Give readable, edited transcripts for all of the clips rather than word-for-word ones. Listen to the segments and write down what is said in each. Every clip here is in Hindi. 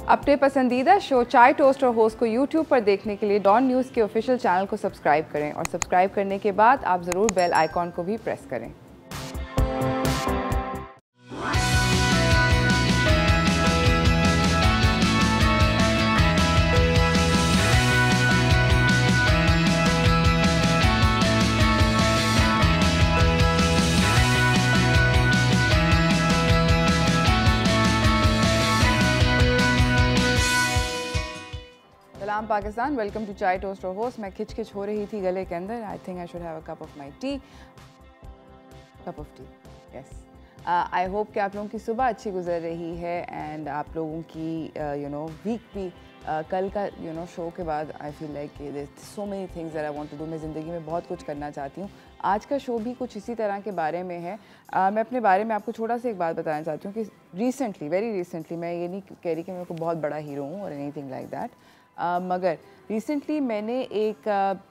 अपने पसंदीदा शो चाय टोस्ट और होस्ट को यूट्यूब पर देखने के लिए डॉन न्यूज़ के ऑफिशियल चैनल को सब्सक्राइब करें और सब्सक्राइब करने के बाद आप ज़रूर बेल आइकॉन को भी प्रेस करें। सलाम पाकिस्तान, वेलकम टू चाय टोस्ट और होस्ट। मैं खिच हो रही थी गले के अंदर। I think I should have a cup of my T. Cup of T, yes. I hope कि आप लोगों की सुबह अच्छी गुजर रही है एंड आप लोगों की वीक भी कल का शो के बाद I feel like so many things that I want to do. मैं ज़िंदगी में बहुत कुछ करना चाहती हूँ। आज का शो भी कुछ इसी तरह के बारे में है। मैं अपने बारे में आपको छोटा सा एक बात बताना चाहती हूँ कि रिसेंटली, वेरी रिसेंटली, मैं ये नहीं कह रही कि मैं कोई बहुत बड़ा हीरो हूँ और एनीथिंग लाइक दैट, मगर रिसेंटली मैंने एक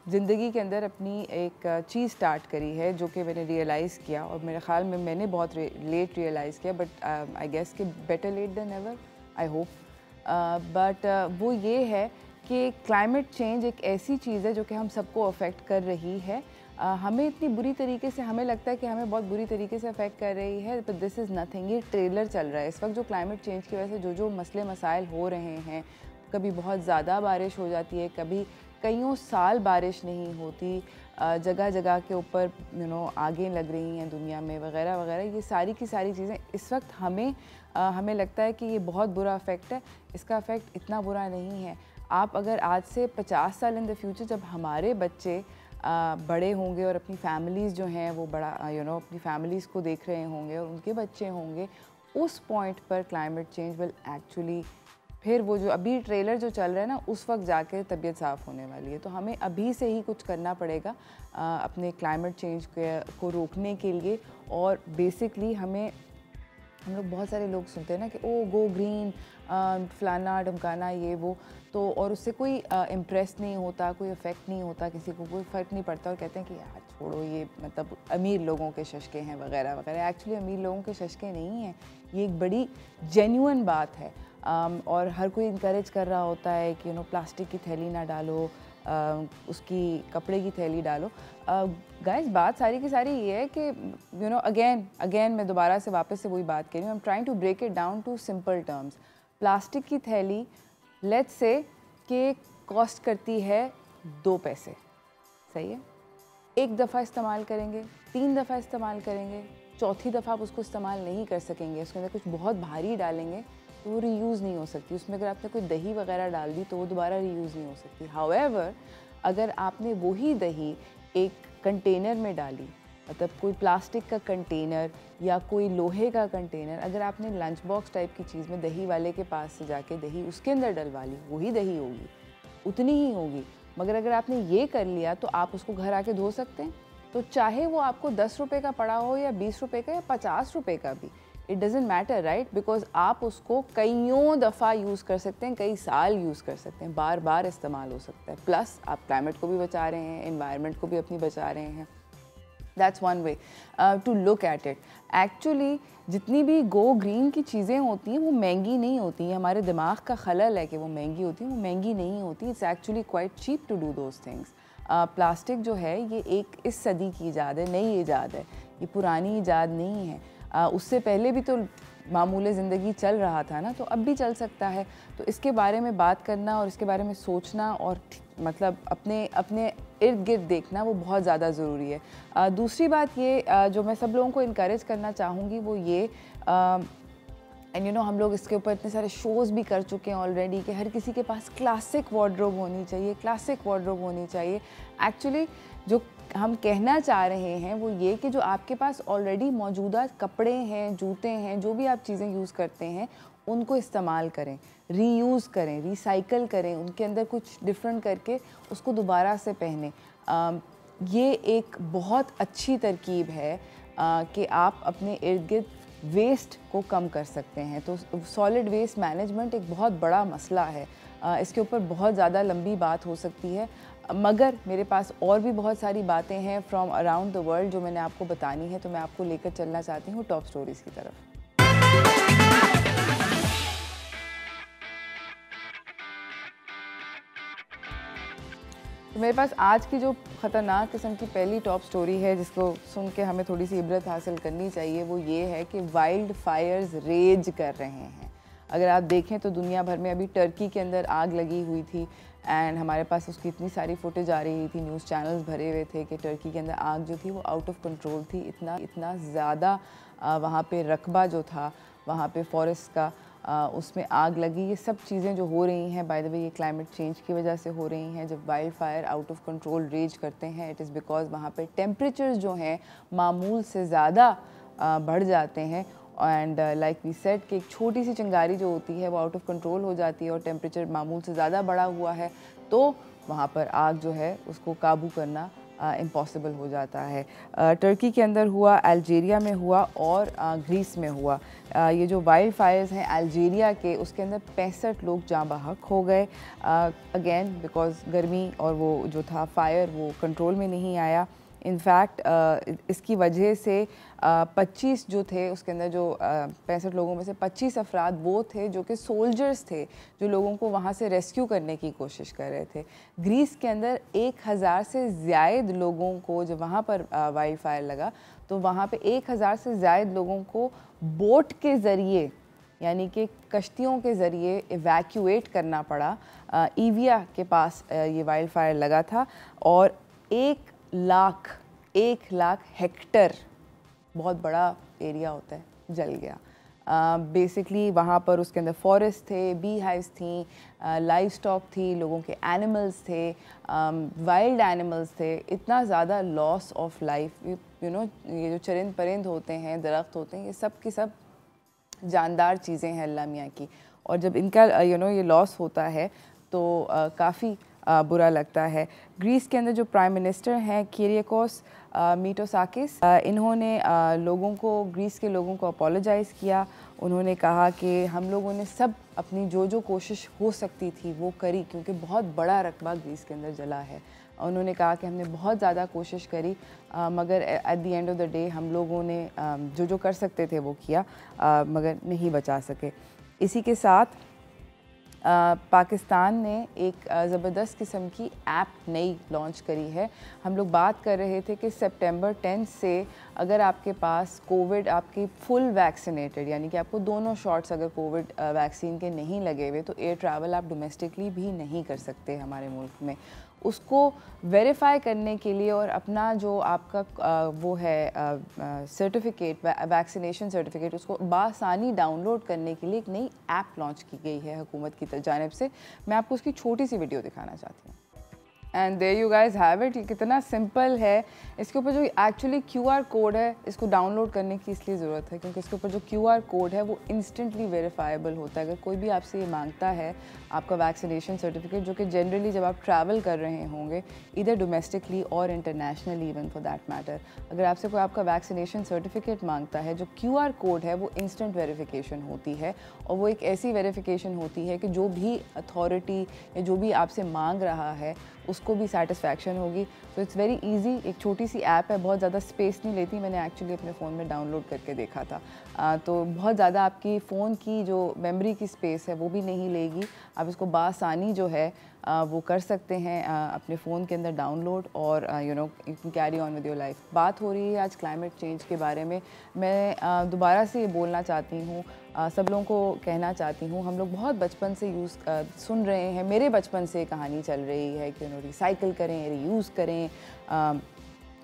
ज़िंदगी के अंदर अपनी एक चीज़ स्टार्ट करी है जो कि मैंने रियलाइज़ किया और मेरे ख़्याल में मैंने बहुत लेट रियलाइज़ किया, बट आई गेस कि better late than ever, I hope. But वो ये है कि क्लाइमेट चेंज एक ऐसी चीज़ है जो कि हम सबको अफेक्ट कर रही है। हमें इतनी बुरी तरीके से, हमें लगता है कि हमें बहुत बुरी तरीके से अफेक्ट कर रही है, बट दिस इज़ नथिंग। ये ट्रेलर चल रहा है इस वक्त। जो क्लाइमेट चेंज की वजह से जो मसले मसाइल हो रहे हैं, कभी बहुत ज़्यादा बारिश हो जाती है, कभी कईयों साल बारिश नहीं होती, जगह जगह के ऊपर आगे लग रही हैं दुनिया में वगैरह वगैरह, ये सारी की सारी चीज़ें इस वक्त हमें लगता है कि ये बहुत बुरा इफ़ेक्ट है। इसका इफ़ेक्ट इतना बुरा नहीं है। आप अगर आज से 50 साल इन द फ्यूचर, जब हमारे बच्चे बड़े होंगे और अपनी फैमिलीज़ जो हैं वो बड़ा अपनी फैमिलीज़ को देख रहे होंगे और उनके बच्चे होंगे, उस पॉइंट पर क्लाइमेट चेंज विल एक्चुअली, फिर वो जो अभी ट्रेलर जो चल रहा है ना, उस वक्त जाके तबीयत साफ़ होने वाली है। तो हमें अभी से ही कुछ करना पड़ेगा अपने क्लाइमेट चेंज को रोकने के लिए। और बेसिकली हम लोग बहुत सारे लोग सुनते हैं ना कि ओ गो ग्रीन, फलाना ढमकाना, ये वो, तो और उससे कोई इम्प्रेस नहीं होता, कोई इफ़ेक्ट नहीं होता, किसी को कोई फ़र्क नहीं पड़ता और कहते हैं कि यार छोड़ो, ये मतलब अमीर लोगों के शशके हैं वगैरह वगैरह। एक्चुअली अमीर लोगों के शशके नहीं हैं, ये एक बड़ी जेन्युइन बात है। और हर कोई इनकरेज कर रहा होता है कि प्लास्टिक की थैली ना डालो, उसकी कपड़े की थैली डालो। गाइस, बात सारी की सारी ये है कि अगेन मैं दोबारा से वापस से वही बात कह रही हूँ। I am trying to break it down to simple terms. Plastic की थैली लेट्स से कि कॉस्ट करती है 2 पैसे, सही है। एक दफ़ा इस्तेमाल करेंगे, 3 दफ़ा इस्तेमाल करेंगे, चौथी दफ़ा आप उसको इस्तेमाल नहीं कर सकेंगे। उसके अंदर कुछ बहुत भारी डालेंगे तो वो रीयूज़ नहीं हो सकती। उसमें अगर आपने कोई दही वगैरह डाल दी तो वो दोबारा रीयूज़ नहीं हो सकती। हाउएवर, अगर आपने वही दही एक कंटेनर में डाली, मतलब कोई प्लास्टिक का कंटेनर या कोई लोहे का कंटेनर, अगर आपने लंच बॉक्स टाइप की चीज़ में दही वाले के पास से जाके दही उसके अंदर डलवा ली, वही दही होगी, उतनी ही होगी। मगर अगर आपने ये कर लिया तो आप उसको घर आके धो सकते हैं। तो चाहे वो आपको 10 रुपये का पड़ा हो या 20 रुपये का या 50 रुपये का भी, it doesn't matter, right? Because आप उसको कईयों दफ़ा यूज़ कर सकते हैं, कई साल यूज़ कर सकते हैं, बार बार इस्तेमाल हो सकता है। प्लस आप क्लाइमेट को भी बचा रहे हैं, एनवायरनमेंट को भी अपनी बचा रहे हैं। That's one way to look at it. Actually जितनी भी गो ग्रीन की चीज़ें होती हैं वो महंगी नहीं होती हैं। हमारे दिमाग का खलल है कि वो महंगी होती हैं, वो महंगी नहीं होती। It's actually quite cheap to do those things. Plastic जो है ये एक इस सदी की ईजाद है, नई ईजाद है, ये पुरानी ईजाद नहीं है। उससे पहले भी तो मामूले ज़िंदगी चल रहा था ना, तो अब भी चल सकता है। तो इसके बारे में बात करना और इसके बारे में सोचना और मतलब अपने इर्द गिर्द देखना वो बहुत ज़्यादा ज़रूरी है। दूसरी बात ये जो मैं सब लोगों को इनकरेज करना चाहूँगी वो ये, एंड हम लोग इसके ऊपर इतने सारे शोज़ भी कर चुके हैं ऑलरेडी कि हर किसी के पास क्लासिक वार्डरोब होनी चाहिए, क्लासिक वार्डरोब होनी चाहिए। एक्चुअली जो हम कहना चाह रहे हैं वो ये कि जो आपके पास ऑलरेडी मौजूदा कपड़े हैं, जूते हैं, जो भी आप चीज़ें यूज़ करते हैं, उनको इस्तेमाल करें, रीयूज़ करें, रिसाइकल करें, उनके अंदर कुछ डिफरेंट करके उसको दोबारा से पहनें। ये एक बहुत अच्छी तरकीब है कि आप अपने इर्द गिर्द वेस्ट को कम कर सकते हैं। तो सॉलिड वेस्ट मैनेजमेंट एक बहुत बड़ा मसला है। इसके ऊपर बहुत ज़्यादा लंबी बात हो सकती है, मगर मेरे पास और भी बहुत सारी बातें हैं फ्रॉम अराउंड द वर्ल्ड जो मैंने आपको बतानी है। तो मैं आपको लेकर चलना चाहती हूँ टॉप स्टोरीज़ की तरफ। तो मेरे पास आज की जो ख़तरनाक किस्म की पहली टॉप स्टोरी है जिसको सुन के हमें थोड़ी सी इबरत हासिल करनी चाहिए, वो ये है कि वाइल्ड फायर्स रेज कर रहे हैं। अगर आप देखें तो दुनिया भर में अभी टर्की के अंदर आग लगी हुई थी एंड हमारे पास उसकी इतनी सारी फुटेज आ रही थी, न्यूज़ चैनल्स भरे हुए थे कि टर्की के अंदर आग जो थी वो आउट ऑफ कंट्रोल थी। इतना ज़्यादा वहाँ पे रकबा जो था वहाँ पे फॉरेस्ट का उसमें आग लगी। ये सब चीज़ें जो हो रही हैं, बाय द वे ये क्लाइमेट चेंज की वजह से हो रही हैं। जब wildfire out of control rage करते हैं, इट इज़ बिकॉज वहाँ पे टेम्परेचर्स जो हैं मामूल से ज़्यादा बढ़ जाते हैं एंड लाइक वी सेड कि एक छोटी सी चिंगारी जो होती है वो आउट ऑफ कंट्रोल हो जाती है और टेम्परेचर मामूल से ज़्यादा बढ़ा हुआ है तो वहाँ पर आग जो है उसको काबू करना इम्पॉसिबल हो जाता है। टर्की के अंदर हुआ, अल्जीरिया में हुआ और ग्रीस में हुआ। ये जो वाइल्ड फायर्स हैं अल्जीरिया के, उसके अंदर 65 लोग जाँ बहक हो गए अगेन बिकॉज गर्मी और वो जो था फायर वो कंट्रोल में नहीं आया। इनफैक्ट इसकी वजह से 25 जो थे उसके अंदर जो 65 लोगों में से 25 अफराद वो थे जो कि सोल्जर्स थे, जो लोगों को वहाँ से रेस्क्यू करने की कोशिश कर रहे थे। ग्रीस के अंदर 1000 से ज़्यादा लोगों को, जब वहाँ पर वाइल्ड फायर लगा तो वहाँ पे 1000 से ज़्यादा लोगों को बोट के ज़रिए यानी कि कश्तियों के ज़रिए इवैक्यूएट करना पड़ा। ईविया के पास ये वाइल्ड फायर लगा था और 1 लाख हेक्टर, बहुत बड़ा एरिया होता है, जल गया। बेसिकली वहाँ पर उसके अंदर फॉरेस्ट थे, बी हाइव्स थी, लाइव स्टॉक थी, लोगों के एनिमल्स थे, वाइल्ड एनिमल्स थे। इतना ज़्यादा loss of life, you know ये जो चरिंद परिंद होते हैं, दरख्त होते हैं, ये सब की सब जानदार चीज़ें हैं अल्लाह मियाँ की। और जब इनका ये लॉस होता है तो काफ़ी बुरा लगता है। ग्रीस के अंदर जो प्राइम मिनिस्टर हैं किरियाकोस मिटोसाकिस, इन्होंने लोगों को, ग्रीस के लोगों को अपोलोजाइज़ किया। उन्होंने कहा कि हम लोगों ने सब अपनी जो कोशिश हो सकती थी वो करी, क्योंकि बहुत बड़ा रकबा ग्रीस के अंदर जला है। उन्होंने कहा कि हमने बहुत ज़्यादा कोशिश करी मगर at the end of the day हम लोगों ने जो कर सकते थे वो किया मगर नहीं बचा सके। इसी के साथ पाकिस्तान ने एक ज़बरदस्त किस्म की ऐप नई लॉन्च करी है। हम लोग बात कर रहे थे कि सितंबर 10 से अगर आपके पास कोविड, आपकी फुल वैक्सीनेटेड यानी कि आपको दोनों शॉट्स अगर कोविड वैक्सीन के नहीं लगे हुए, तो एयर ट्रैवल आप डोमेस्टिकली भी नहीं कर सकते हमारे मुल्क में। उसको वेरीफाई करने के लिए और अपना जो आपका वो है सर्टिफिकेट, वैक्सीनेशन सर्टिफिकेट, उसको बासानी डाउनलोड करने के लिए एक नई ऐप लॉन्च की गई है हुकूमत की जानिब से। मैं आपको उसकी छोटी सी वीडियो दिखाना चाहती हूँ। And there you guys have it. ये कितना सिंपल है। इसके ऊपर जो एक्चुअली QR कोड है, इसको डाउनलोड करने की इसलिए ज़रूरत है क्योंकि इसके ऊपर जो QR कोड है वो इंस्टेंटली वेरीफाइबल होता है। अगर कोई भी आपसे ये मांगता है आपका वैक्सीनेशन सर्टिफिकेट, जो कि जनरली जब आप ट्रैवल कर रहे होंगे इधर डोमेस्टिकली और internationally even for that matter, अगर आपसे कोई आपका वैक्सीनेशन सर्टिफिकेट मांगता है, जो QR कोड है वो इंस्टेंट वेरिफिकेशन होती है। और वो एक ऐसी वेरिफिकेशन होती है कि जो भी अथॉरिटी या जो भी आपसे मांग रहा है उसको भी सेटिस्फैक्शन होगी। तो इट्स वेरी इजी। एक छोटी सी ऐप है, बहुत ज़्यादा स्पेस नहीं लेती। मैंने एक्चुअली अपने फ़ोन में डाउनलोड करके देखा था। तो बहुत ज़्यादा आपकी फ़ोन की जो मेमोरी की स्पेस है वो भी नहीं लेगी। आप इसको बासानी जो है वो कर सकते हैं अपने फ़ोन के अंदर डाउनलोड और you can carry on with your life. बात हो रही है आज क्लाइमेट चेंज के बारे में। मैं दोबारा से ये बोलना चाहती हूँ, सब लोगों को कहना चाहती हूँ, हम लोग बहुत बचपन से सुन रहे हैं, मेरे बचपन से कहानी चल रही है कि रिसाइकिल करें, रीयूज़ करें,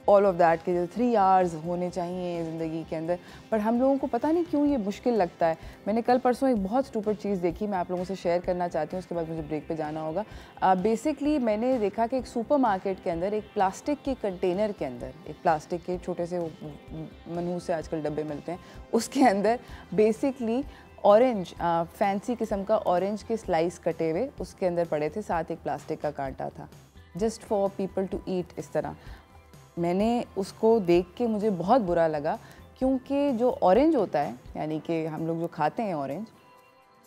ऑल ऑफ दैट के जो 3 R's होने चाहिए ज़िंदगी के अंदर। पर हम लोगों को पता नहीं क्यों ये मुश्किल लगता है। मैंने कल परसों एक बहुत स्टूपिड चीज़ देखी, मैं आप लोगों से शेयर करना चाहती हूँ, उसके बाद मुझे ब्रेक पे जाना होगा। बेसिकली मैंने देखा कि एक सुपरमार्केट के अंदर एक प्लास्टिक के कंटेनर के अंदर, एक प्लास्टिक के छोटे से मनहूस से आजकल डब्बे मिलते हैं, उसके अंदर बेसिकली ऑरेंज, फैंसी किस्म का ऑरेंज के स्लाइस कटे हुए उसके अंदर पड़े थे, साथ एक प्लास्टिक का कांटा था, just for people to eat. इस तरह मैंने उसको देख के मुझे बहुत बुरा लगा, क्योंकि जो ऑरेंज होता है यानी कि हम लोग जो खाते हैं ऑरेंज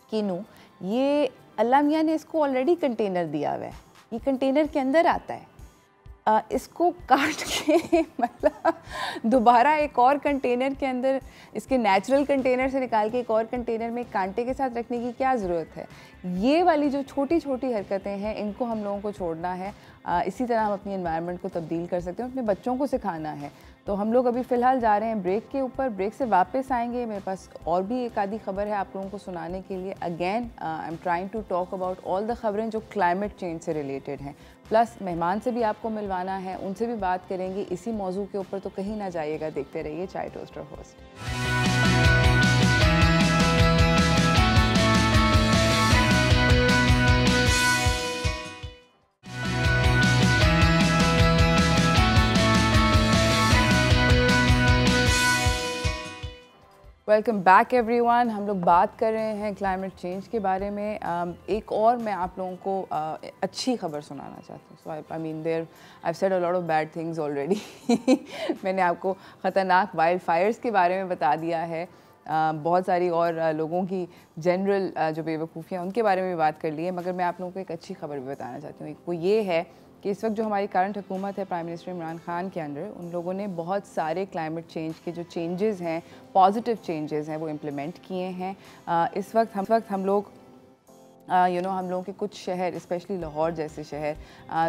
किनू, ये अल्लाह मियाँ ने इसको ऑलरेडी कंटेनर दिया हुआ है, ये कंटेनर के अंदर आता है। इसको काट के मतलब दोबारा एक और कंटेनर के अंदर, इसके नेचुरल कंटेनर से निकाल के एक और कंटेनर में कांटे के साथ रखने की क्या ज़रूरत है। ये वाली जो छोटी छोटी हरकतें हैं इनको हम लोगों को छोड़ना है। इसी तरह हम अपनी एनवायरनमेंट को तब्दील कर सकते हैं, अपने बच्चों को सिखाना है। तो हम लोग अभी फ़िलहाल जा रहे हैं ब्रेक के ऊपर, ब्रेक से वापस आएंगे। मेरे पास और भी एक आधी खबर है आप लोगों को सुनाने के लिए। Again I am trying to talk about all the खबरें जो क्लाइमेट चेंज से रिलेटेड हैं, प्लस मेहमान से भी आपको मिलवाना है, उनसे भी बात करेंगे इसी मौजू के ऊपर। तो कहीं ना जाइएगा, देखते रहिए चाय toaster host. Welcome back everyone. हम लोग बात कर रहे हैं क्लाइमेट चेंज के बारे में। एक और मैं आप लोगों को अच्छी खबर सुनाना चाहती हूँ। So I mean there I have said a lot of bad things already. मैंने आपको ख़तरनाक वाइल्ड फायर्स के बारे में बता दिया है, बहुत सारी और लोगों की जनरल जो बेवकूफ़ियाँ उनके बारे में भी बात कर ली है, मगर मैं आप लोगों को एक अच्छी खबर भी बताना चाहती हूँ। वो ये है कि इस वक्त जो हमारी करंट हुकूमत है प्राइम मिनिस्टर इमरान खान के अंडर, उन लोगों ने बहुत सारे क्लाइमेट चेंज के जो चेंजेस हैं, पॉजिटिव चेंजेस हैं, वो इम्प्लीमेंट किए हैं। इस वक्त हम लोग हम लोगों के कुछ शहर, स्पेशली लाहौर जैसे शहर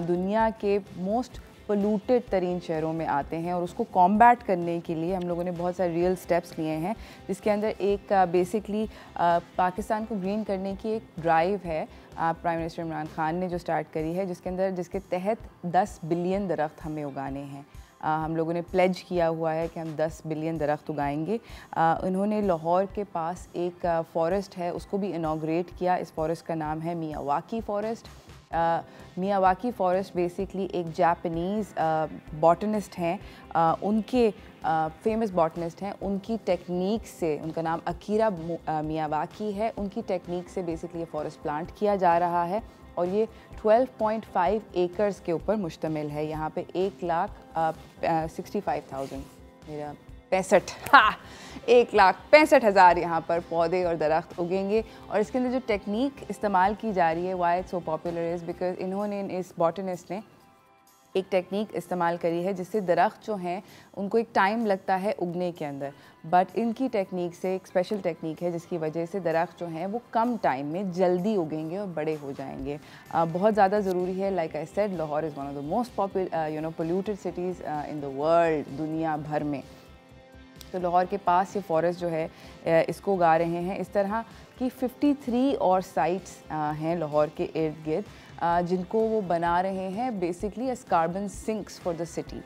दुनिया के मोस्ट पोल्यूटेड तरीन शहरों में आते हैं, और उसको कॉम्बैट करने के लिए हम लोगों ने बहुत सारे रियल स्टेप्स लिए हैं, जिसके अंदर एक बेसिकली पाकिस्तान को ग्रीन करने की एक ड्राइव है प्राइम मिनिस्टर इमरान खान ने जो स्टार्ट करी है, जिसके तहत 10 बिलियन दरख्त हमें उगाने हैं। हम लोगों ने प्लेज किया हुआ है कि हम 10 बिलियन दरख्त उगाएंगे। इन्होंने लाहौर के पास एक फ़ॉरेस्ट है, उसको भी इनॉग्रेट किया। इस फॉरेस्ट का नाम है Miyawaki forest. Miyawaki forest basically एक जापानीज़ बॉटनिस्ट हैं, उनके फेमस बॉटनिस्ट हैं, उनकी टेक्निक से, उनका नाम अकीरा मियावाकी है, उनकी टेक्निक से बेसिकली ये फ़ॉरेस्ट प्लांट किया जा रहा है, और ये 12.5 एकर्स के ऊपर मुश्तमिल है। यहाँ पे 1,65,000 मेरा 1,65,000 यहाँ पर पौधे और दरख्त उगेंगे। और इसके अंदर जो टेक्निक इस्तेमाल की जा रही है, why it's so popular is because इन्होंने, इस बॉटनिस्ट ने एक टेक्निक इस्तेमाल करी है जिससे दरख्त जो हैं उनको एक टाइम लगता है उगने के अंदर, बट इनकी टेक्निक से, एक स्पेशल टेक्निक है जिसकी वजह से दरख्त जो हैं वो कम टाइम में जल्दी उगेंगे और बड़े हो जाएंगे। बहुत ज़्यादा ज़रूरी है। Like I said, Lahore is one of the most polluted cities in the world, दुनिया भर में। तो लाहौर के पास ये फॉरेस्ट जो है इसको उगा रहे हैं। इस तरह की 53 और साइट्स हैं लाहौर के इर्द गिर्द, जिनको वो बना रहे हैं basically as carbon sinks for the city.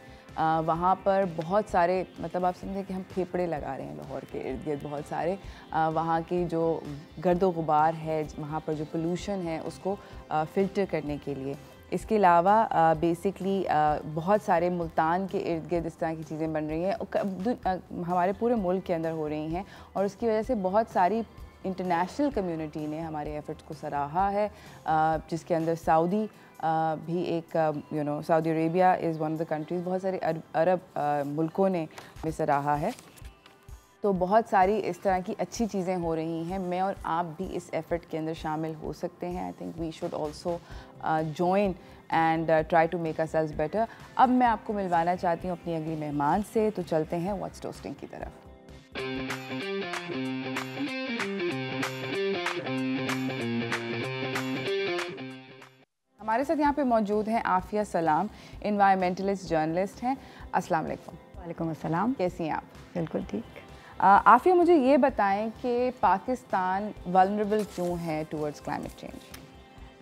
वहाँ पर बहुत सारे, मतलब आप समझें कि हम फेफड़े लगा रहे हैं लाहौर के इर्द गिर्द बहुत सारे। वहाँ की जो गर्दो गुबार है, वहाँ पर जो पोल्यूशन है, उसको फ़िल्टर करने के लिए। इसके अलावा बेसिकली बहुत सारे मुल्तान के इर्द गिर्द इस तरह की चीज़ें बन रही हैं, हमारे पूरे मुल्क के अंदर हो रही हैं, और उसकी वजह से बहुत सारी इंटरनेशनल कम्युनिटी ने हमारे एफ़र्ट्स को सराहा है, जिसके अंदर सऊदी भी एक, Saudi Arabia is one of the countries, बहुत सारे अरब मुल्कों ने भी सराहा है। तो बहुत सारी इस तरह की अच्छी चीज़ें हो रही हैं। मैं और आप भी इस एफ़र्ट के अंदर शामिल हो सकते हैं। I think we should also join and try to make ourselves better. अब मैं आपको मिलवाना चाहती हूँ अपनी अगली मेहमान से, तो चलते हैं व्हाट्स टोस्टिंग की तरफ। हमारे साथ यहाँ पे मौजूद हैं आफिया सलाम, एनवायरमेंटलिस्ट जर्नलिस्ट हैं। अस्सलाम वालेकुम। वालेकुम अस्सलाम। कैसी हैं आप? बिल्कुल ठीक। आफिया, मुझे ये बताएं कि पाकिस्तान वल्नरेबल क्यों है टुवर्ड्स क्लाइमेट चेंज?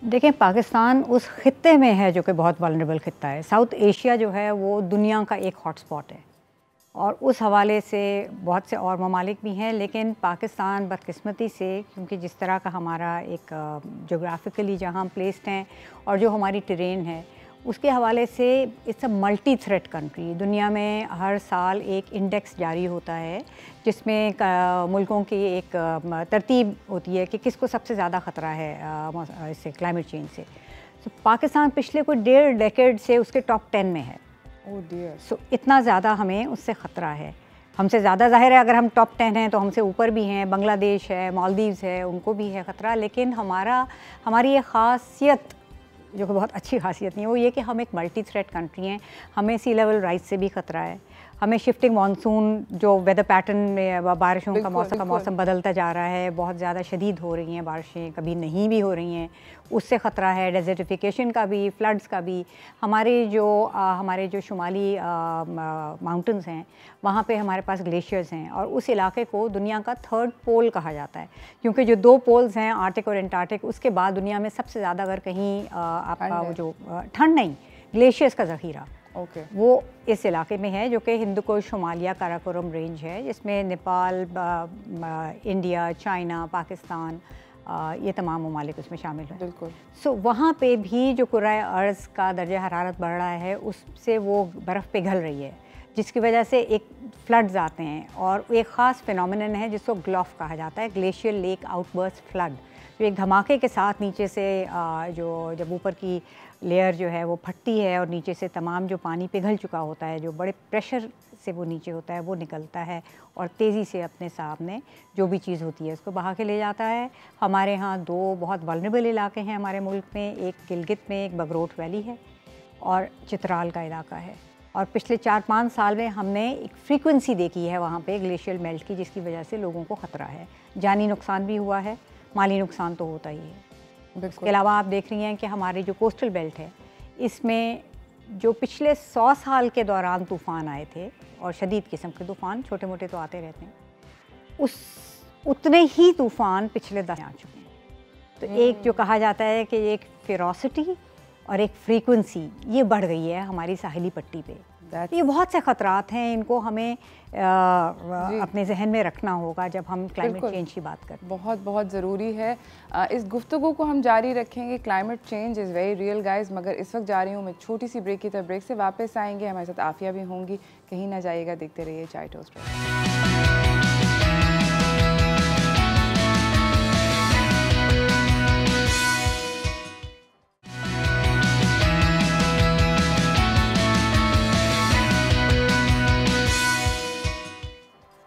देखें, पाकिस्तान उस खित्ते में है जो कि बहुत वल्नरेबल खित्ता है। साउथ एशिया जो है वो दुनिया का एक हॉटस्पॉट है, और उस हवाले से बहुत से और ममालिक भी हैं, लेकिन पाकिस्तान बदकिस्मती से, क्योंकि जिस तरह का हमारा एक जोग्राफिकली जहाँ हम प्लेस्ड हैं और जो हमारी टेरेन है, उसके हवाले से it's a multi threat country. दुनिया में हर साल एक इंडेक्स जारी होता है जिसमें मुल्कों की एक तरतीब होती है कि किसको सबसे ज़्यादा ख़तरा है इससे, क्लाइमेट चेंज से। तो पाकिस्तान पिछले कोई 1.5 डेकेड से उसके टॉप 10 में है। ओह डियर। सो इतना ज़्यादा हमें उससे ख़तरा है। हमसे ज़्यादा ज़ाहिर है, अगर हम टॉप 10 हैं तो हमसे ऊपर भी हैं, बांग्लादेश है, मालदीव्स है, उनको भी है ख़तरा। लेकिन हमारी ये ख़ासियत जो कि बहुत अच्छी खासियत नहीं है, वो ये कि हम एक मल्टी थ्रेट कंट्री हैं। हमें सी लेवल राइज से भी खतरा है, हमें शिफ्टिंग मानसून जो वेदर पैटर्न में बारिशों का मौसम बदलता जा रहा है, बहुत ज़्यादा शदीद हो रही हैं बारिशें, कभी नहीं भी हो रही हैं, उससे ख़तरा है। डेजर्टिफिकेशन का भी, फ्लड्स का भी। हमारे जो शुमाली माउंटेंस हैं वहाँ पे हमारे पास ग्लेशियर्स हैं, और उस इलाके को दुनिया का 3rd पोल कहा जाता है, क्योंकि जो 2 पोल्स हैं आर्टिक और एंटार्क्टिक, उसके बाद दुनिया में सबसे ज़्यादा अगर कहीं आपका वो जो ठंड नहीं, ग्लेशियर्स का ज़ख़ीरा वो इस इलाके में है, जो कि हिंदुकुश, शुमालिया, काराकोरम रेंज है, जिसमें नेपाल, इंडिया, चाइना, पाकिस्तान, ये तमाम ममालिक उसमें शामिल हैं। बिल्कुल। सो वहाँ पे भी जो कुर्राए अर्ज़ का दर्जा हरारत बढ़ रहा है, उससे वो बर्फ़ पिघल रही है, जिसकी वजह से एक फ्लड्स आते हैं, और एक ख़ास फिनोमेनन है जिसको ग्लॉफ कहा जाता है, ग्लेशियर लेक आउटबर्स्ट फ्लड, जो एक धमाके के साथ नीचे से जब ऊपर की लेयर जो है वो फटती है और नीचे से तमाम जो पानी पिघल चुका होता है, जो बड़े प्रेशर से वो नीचे होता है, वो निकलता है और तेज़ी से अपने सामने जो भी चीज़ होती है उसको बहा के ले जाता है। हमारे यहाँ 2 बहुत वल्नरेबल इलाके हैं हमारे मुल्क में, एक गिलगित में, एक बगरोट वैली है, और चित्राल का इलाका है। और पिछले 4-5 साल में हमने एक फ्रीक्वेंसी देखी है वहाँ पे ग्लेशियल मेल्ट की, जिसकी वजह से लोगों को ख़तरा है। जानी नुकसान भी हुआ है, माली नुकसान तो होता ही है। इसके अलावा आप देख रही हैं कि हमारी जो कोस्टल बेल्ट है, इसमें जो पिछले 100 साल के दौरान तूफ़ान आए थे, और शदीद किस्म के तूफ़ान, छोटे मोटे तो आते रहते हैं, उतने ही तूफ़ान पिछले 10 आ चुके हैं। तो एक जो कहा जाता है कि एक फेरोसिटी और एक फ्रीक्वेंसी ये बढ़ गई है हमारी साहिली पट्टी पे। ये बहुत से ख़तरात हैं, इनको हमें अपने जहन में रखना होगा जब हम क्लाइमेट चेंज की बात करते हैं। बहुत बहुत ज़रूरी है। इस गुफ्तगू को हम जारी रखेंगे। Climate change is very real guys, मगर इस वक्त जा रही हूँ मैं छोटी सी ब्रेक की तरफ। ब्रेक से वापस आएंगे, हमारे साथ आफिया भी होंगी, कहीं ना जाइएगा, देखते रहिए चाय टोस्ट।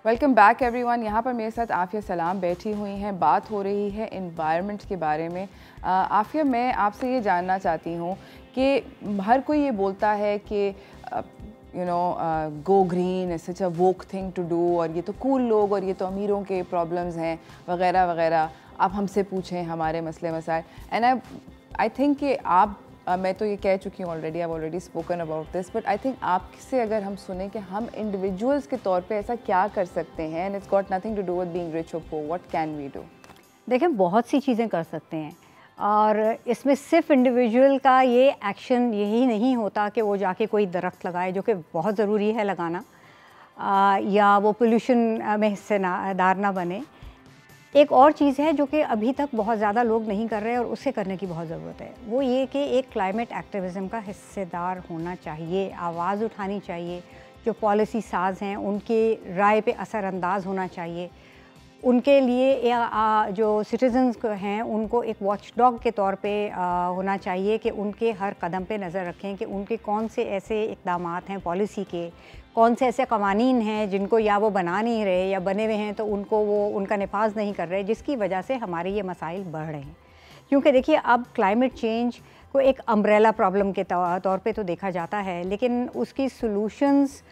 Welcome back everyone. यहाँ पर मेरे साथ आफिया सलाम बैठी हुई हैं, बात हो रही है एनवायरनमेंट के बारे में। आफिया, मैं आपसे ये जानना चाहती हूँ कि हर कोई ये बोलता है कि go green is such a woke thing to do, और ये तो कूल लोग, और ये तो अमीरों के प्रॉब्लम्स हैं वगैरह वगैरह। आप हमसे पूछें हमारे मसले मसाइल, एंड आई थिंक कि आप मैं तो ये कह चुकी हूँ already, I already spoken about this, but I think आपसे अगर हम सुने कि हम इंडिविजुअल्स के तौर पे ऐसा क्या कर सकते हैं, and it's got nothing to do with being rich और poor, what can we do? देखें, बहुत सी चीज़ें कर सकते हैं, और इसमें सिर्फ इंडिविजुअल का ये एक्शन यही नहीं होता कि वो जाके कोई दरख्त लगाए, जो कि बहुत ज़रूरी है लगाना, या वो पोल्यूशन में हिस्सेदार ना बने। एक और चीज़ है जो कि अभी तक बहुत ज़्यादा लोग नहीं कर रहे और उसे करने की बहुत ज़रूरत है, वो ये कि एक क्लाइमेट एक्टिविज़म का हिस्सेदार होना चाहिए, आवाज़ उठानी चाहिए। जो पॉलिसी साज हैं उनकी राय पे असरअंदाज होना चाहिए। उनके लिए जो सिटीजन्स हैं उनको एक वॉच डॉग के तौर पे होना चाहिए कि उनके हर कदम पे नज़र रखें कि उनके कौन से ऐसे इक़दामात हैं पॉलिसी के, कौन से ऐसे कवानीन हैं जिनको या वो बना नहीं रहे, या बने हुए हैं तो उनको वो उनका नफाज नहीं कर रहे, जिसकी वजह से हमारे ये मसाइल बढ़ रहे हैं। क्योंकि देखिए, अब क्लाइमेट चेंज को एक अम्ब्रेला प्रॉब्लम के तौर पे तो देखा जाता है, लेकिन उसकी सॉल्यूशंस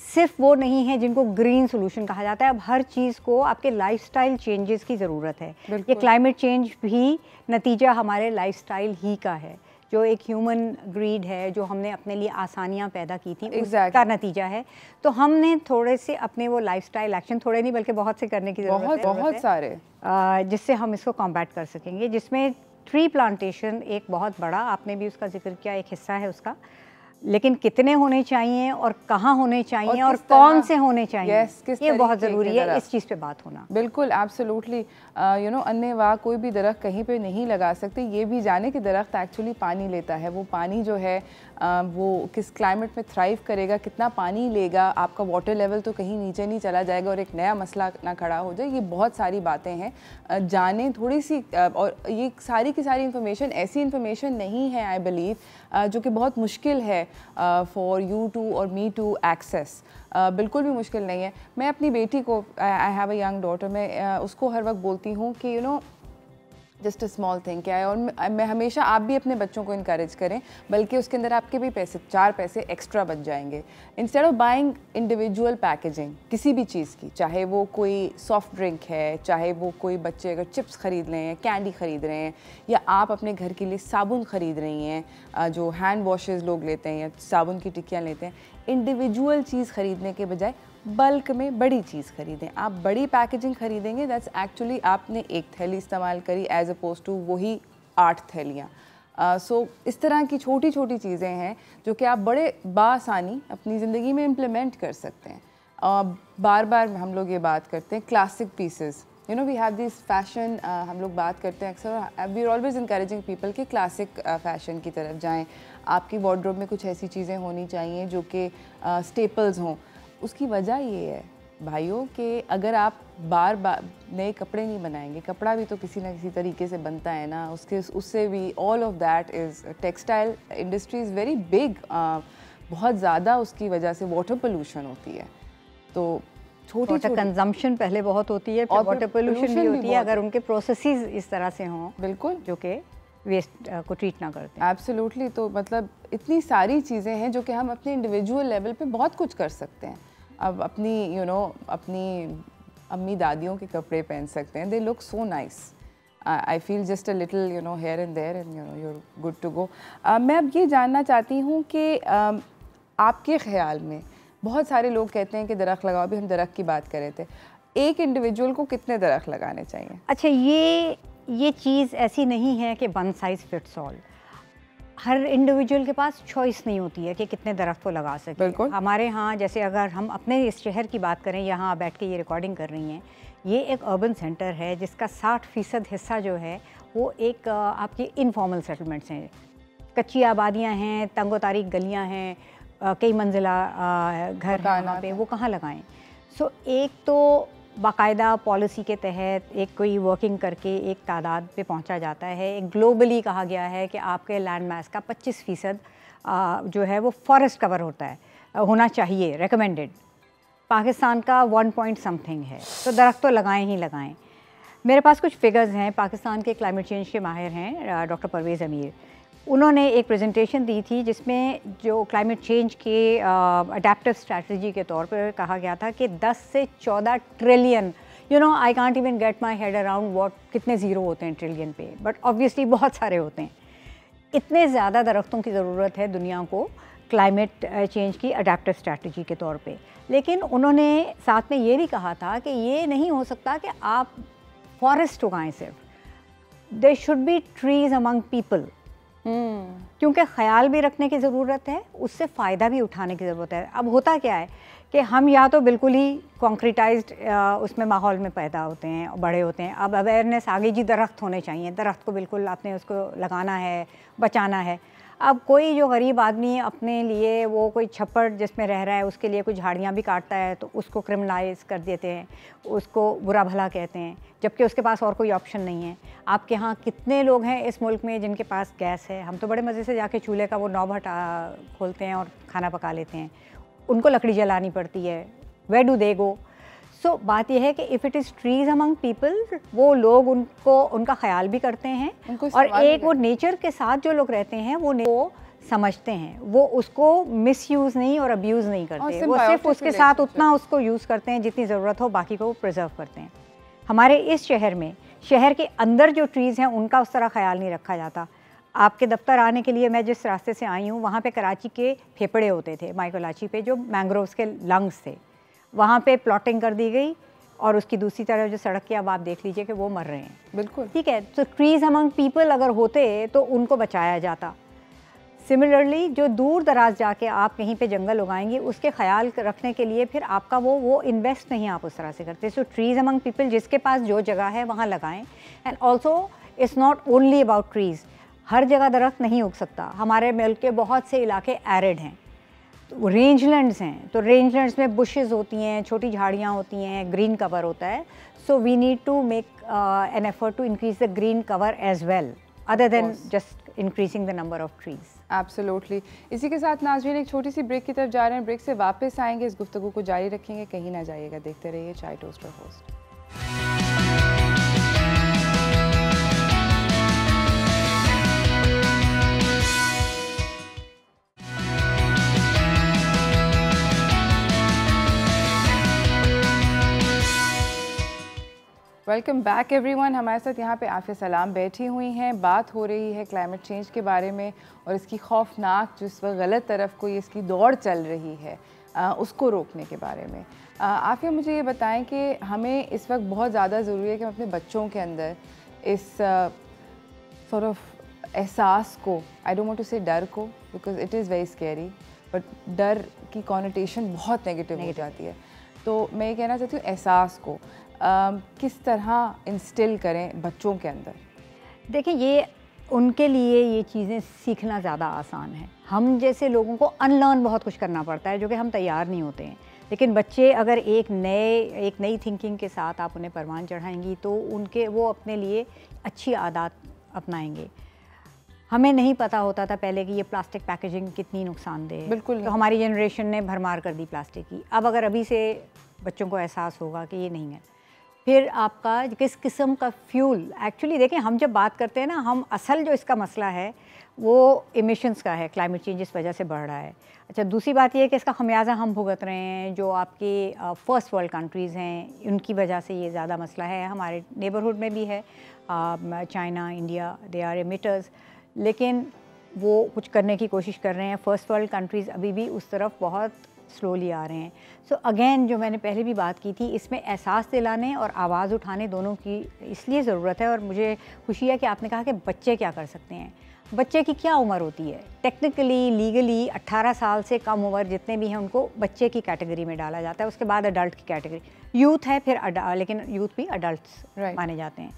सिर्फ वो नहीं है जिनको ग्रीन सोल्यूशन कहा जाता है। अब हर चीज़ को आपके लाइफस्टाइल चेंजेस की ज़रूरत है। ये क्लाइमेट चेंज भी नतीजा हमारे लाइफस्टाइल ही का है, जो एक ह्यूमन ग्रीड है, जो हमने अपने लिए आसानियाँ पैदा की थी, उसका नतीजा है। तो हमने थोड़े से अपने वो लाइफस्टाइल एक्शन, थोड़े नहीं बल्कि बहुत से करने की ज़रूरत है, बहुत सारे, जिससे हम इसको कॉम्बैट कर सकेंगे, जिसमें ट्री प्लांटेशन एक बहुत बड़ा, आपने भी उसका जिक्र किया, एक हिस्सा है उसका। लेकिन कितने होने चाहिए और कहाँ होने चाहिए और कौन से होने चाहिए, ये बहुत ज़रूरी है, इस चीज़ पे बात होना। बिल्कुल, एब्सोल्युटली। अन्यवाह कोई भी दरख्त कहीं पे नहीं लगा सकते, ये भी जाने कि दरख्त एक्चुअली पानी लेता है। वो पानी जो है वो किस क्लाइमेट में थ्राइव करेगा, कितना पानी लेगा, आपका वाटर लेवल तो कहीं नीचे नहीं चला जाएगा और एक नया मसला ना खड़ा हो जाए। ये बहुत सारी बातें हैं, जाने थोड़ी सी, और ये सारी की सारी इन्फॉर्मेशन ऐसी इन्फॉर्मेशन नहीं है, आई बिलीव, जो कि बहुत मुश्किल है फॉर यू टू और मी टू एक्सेस। बिल्कुल भी मुश्किल नहीं है। मैं अपनी बेटी को, I have a young daughter, मैं उसको हर वक्त बोलती हूँ कि जस्ट अ स्मॉल थिंग क्या है। और मैं हमेशा, आप भी अपने बच्चों को इनकरेज करें, बल्कि उसके अंदर आपके भी पैसे 4 पैसे एक्स्ट्रा बच जाएंगे। Instead of buying individual packaging किसी भी चीज़ की, चाहे वो कोई सॉफ्ट ड्रिंक है, चाहे वो कोई बच्चे अगर चिप्स ख़रीद रहे हैं, कैंडी ख़रीद रहे हैं, या आप अपने घर के लिए साबुन ख़रीद रही हैं, जो हैंड वॉशेज़ लोग लेते हैं या साबुन की टिक्कियाँ लेते हैं, इंडिविजुअल चीज़ ख़रीदने के बजाय बल्क में बड़ी चीज़ खरीदें। आप बड़ी पैकेजिंग खरीदेंगे, दैट्स एक्चुअली आपने एक थैली इस्तेमाल करी एज अपोज टू वही 8 थैलियाँ। सो इस तरह की छोटी छोटी चीज़ें हैं जो कि आप बड़े बासानी अपनी ज़िंदगी में इम्प्लीमेंट कर सकते हैं। बार बार हम लोग ये बात करते हैं classic pieces, you know we have this fashion, हम लोग बात करते हैं अक्सर, we are always encouraging people कि क्लासिक फैशन की तरफ जाएँ। आपकी वार्डरोब में कुछ ऐसी चीज़ें होनी चाहिए जो कि स्टेपल्स हों। उसकी वजह ये है भाइयों कि अगर आप बार बार नए कपड़े नहीं बनाएंगे, कपड़ा भी तो किसी ना किसी तरीके से बनता है ना, उससे भी all of that is, textile industry is very big, बहुत ज़्यादा उसकी वजह से वाटर पोल्यूशन होती है। तो छोटी कंजम्पशन पहले बहुत होती है, फिर वाटर पोल्यूशन भी होती है अगर उनके प्रोसेसेस इस तरह से हों, बिल्कुल, जो कि वेस्ट को ट्रीट ना करते हैं। एब्सोल्युटली। तो मतलब इतनी सारी चीज़ें हैं जो कि हम अपने इंडिविजुअल लेवल पे बहुत कुछ कर सकते हैं। अब अपनी अपनी अम्मी दादियों के कपड़े पहन सकते हैं, they look so nice. I feel just a little here and there and you're good to go. मैं अब ये जानना चाहती हूँ कि आपके ख्याल में, बहुत सारे लोग कहते हैं कि दरख्त लगाओ, अभी हम दरख्त की बात कर रहे थे, एक इंडिविजुअल को कितने दरख्त लगाने चाहिए? अच्छा, ये चीज़ ऐसी नहीं है कि वन साइज़ फिट्स ऑल। हर इंडिविजुअल के पास चॉइस नहीं होती है कि कितने दरख्त को लगा सके। हमारे यहाँ जैसे अगर हम अपने इस शहर की बात करें, यहाँ बैठ के ये रिकॉर्डिंग कर रही हैं, ये एक अर्बन सेंटर है जिसका 60% हिस्सा जो है वो एक आपकी इनफॉर्मल सेटलमेंट्स हैं, कच्ची आबादियाँ हैं, तंगो तारीख गलियाँ हैं, कई मंजिला घर हैं, वहाँ पे वो कहाँ लगाएं। सो एक तो बाकायदा पॉलिसी के तहत एक कोई वर्किंग करके एक तादाद पे पहुंचा जाता है। एक ग्लोबली कहा गया है कि आपके लैंड मास का 25% जो है वो फॉरेस्ट कवर होता है, होना चाहिए, रेकमेंडेड। पाकिस्तान का 1 पॉइंट समथिंग है, तो दरख्त तो लगाएं ही लगाएं। मेरे पास कुछ फिगर्स हैं, पाकिस्तान के क्लाइमेट चेंज के माहिर हैं डॉक्टर परवेज़ अमीर, उन्होंने एक प्रेजेंटेशन दी थी जिसमें जो क्लाइमेट चेंज के अडेप्टिव स्ट्रैटेजी के तौर पर कहा गया था कि 10 से 14 trillion, I can't even get my head around what, कितने ज़ीरो होते हैं ट्रिलियन पे, बट ऑब्वियसली बहुत सारे होते हैं। इतने ज़्यादा दरख्तों की ज़रूरत है दुनिया को क्लाइमेट चेंज की अडेप्टिव स्ट्रैटेजी के तौर पे। लेकिन उन्होंने साथ में ये भी कहा था कि ये नहीं हो सकता कि आप फॉरेस्ट उगाएं सिर्फ, there should be trees among people, क्योंकि ख्याल भी रखने की ज़रूरत है, उससे फ़ायदा भी उठाने की ज़रूरत है। अब होता क्या है कि हम या तो बिल्कुल ही कॉन्क्रीटाइज्ड उसमें माहौल में पैदा होते हैं, बड़े होते हैं। अब अवेयरनेस आ गई जी, दरख्त होने चाहिए, दरख्त को बिल्कुल आपने उसको लगाना है, बचाना है। अब कोई जो गरीब आदमी अपने लिए वो कोई छप्पड़ जिसमें रह रहा है उसके लिए कुछ झाड़ियाँ भी काटता है तो उसको क्रिमिनलाइज कर देते हैं, उसको बुरा भला कहते हैं, जबकि उसके पास और कोई ऑप्शन नहीं है। आपके यहाँ कितने लोग हैं इस मुल्क में जिनके पास गैस है? हम तो बड़े मज़े से जाके चूल्हे का वो नॉब खोलते हैं और खाना पका लेते हैं, उनको लकड़ी जलानी पड़ती है, वेयर डू दे गो? सो बात यह है कि if it is trees among people, वो लोग उनका ख्याल भी करते हैं, और एक वो नेचर के साथ जो लोग रहते हैं वो समझते हैं, वो उसको मिसयूज़ नहीं और अब्यूज़ नहीं करते, वो सिर्फ उसके साथ उतना उसको यूज़ करते हैं जितनी ज़रूरत हो, बाकी को वो प्रिजर्व करते हैं। हमारे इस शहर में, शहर के अंदर जो ट्रीज़ हैं उनका उस तरह ख्याल नहीं रखा जाता। आपके दफ्तर आने के लिए मैं जिस रास्ते से आई हूँ वहाँ पे कराची के फेफड़े होते थे, माइकोलाची पे, जो मैंग्रोव्स के लंग्स थे, वहाँ पे प्लॉटिंग कर दी गई और उसकी दूसरी तरफ जो सड़क की अब आप देख लीजिए कि वो मर रहे हैं। बिल्कुल ठीक है, तो ट्रीज़ अमंग पीपल अगर होते तो उनको बचाया जाता। सिमिलरली जो दूर दराज जाके आप कहीं पे जंगल उगाएंगे उसके ख्याल रखने के लिए फिर आपका वो इन्वेस्ट नहीं आप उस तरह से करते। सो ट्रीज़ अमंग पीपल, जिसके पास जो जगह है वहाँ लगाएं। And also it's not only about trees, हर जगह दरख्त नहीं उग सकता। हमारे मुल्क के बहुत से इलाके एरिड हैं, तो रेंजलैंड्स हैं, तो रेंजलैंड्स में बुशेस होती हैं, छोटी झाड़ियाँ होती हैं, ग्रीन कवर होता है। So we need to make an effort to increase the green cover as well, other than just increasing the number of trees. Absolutely. इसी के साथ नाज़रीन एक छोटी सी ब्रेक की तरफ जा रहे हैं, ब्रेक से वापस आएंगे, इस गुफ्तगू को जारी रखेंगे, कहीं ना जाइएगा, देखते रहिए चाय टोस्ट और होस्ट। Welcome back everyone. हमारे साथ यहाँ पे आफिया सलाम बैठी हुई हैं। बात हो रही है क्लाइमेट चेंज के बारे में और इसकी खौफनाक जिस वक्त गलत तरफ कोई इसकी दौड़ चल रही है उसको रोकने के बारे में। आफिया मुझे ये बताएं कि हमें इस वक्त बहुत ज़्यादा ज़रूरी है कि हम अपने बच्चों के अंदर इस सॉर्ट ऑफ एहसास को, आई डोंट वांट टू से डर को, because it is very scary, but डर की कॉनोटेशन बहुत नेगेटिव हो जाती है। तो मैं ये कहना चाहती हूँ एहसास को किस तरह इंस्टिल करें बच्चों के अंदर। देखिए, ये उनके लिए ये चीज़ें सीखना ज़्यादा आसान है। हम जैसे लोगों को अनलर्न बहुत कुछ करना पड़ता है जो कि हम तैयार नहीं होते हैं। लेकिन बच्चे अगर एक नई थिंकिंग के साथ आप उन्हें परवान चढ़ाएंगी तो वो अपने लिए अच्छी आदत अपनाएंगे। हमें नहीं पता होता था पहले कि ये प्लास्टिक पैकेजिंग कितनी नुकसानदेह है। बिल्कुल। तो हमारी जनरेशन ने भरमार कर दी प्लास्टिक की। अब अगर अभी से बच्चों को एहसास होगा कि ये नहीं है, फिर आपका किस किस्म का फ्यूल, एक्चुअली देखें हम जब बात करते हैं ना, हम असल जो इसका मसला है वो एमिशंस का है, क्लाइमेट चेंज इस वजह से बढ़ रहा है। अच्छा, दूसरी बात ये है कि इसका खमियाजा हम भुगत रहे हैं। जो आपके फर्स्ट वर्ल्ड कंट्रीज़ हैं उनकी वजह से ये ज़्यादा मसला है। हमारे नेबरहुड में भी है, China, India, they are emitters, लेकिन वो कुछ करने की कोशिश कर रहे हैं। फर्स्ट वर्ल्ड कंट्रीज़ अभी भी उस तरफ बहुत स्लोली आ रहे हैं। सो अगेन, जो मैंने पहले भी बात की थी, इसमें एहसास दिलाने और आवाज़ उठाने दोनों की इसलिए ज़रूरत है। और मुझे खुशी है कि आपने कहा कि बच्चे क्या कर सकते हैं। बच्चे की क्या उम्र होती है? टेक्निकली, लीगली 18 साल से कम उम्र जितने भी हैं उनको बच्चे की कैटेगरी में डाला जाता है। उसके बाद अडल्ट की कैटेगरी, यूथ है, फिर लेकिन यूथ भी अडल्ट माने जाते हैं।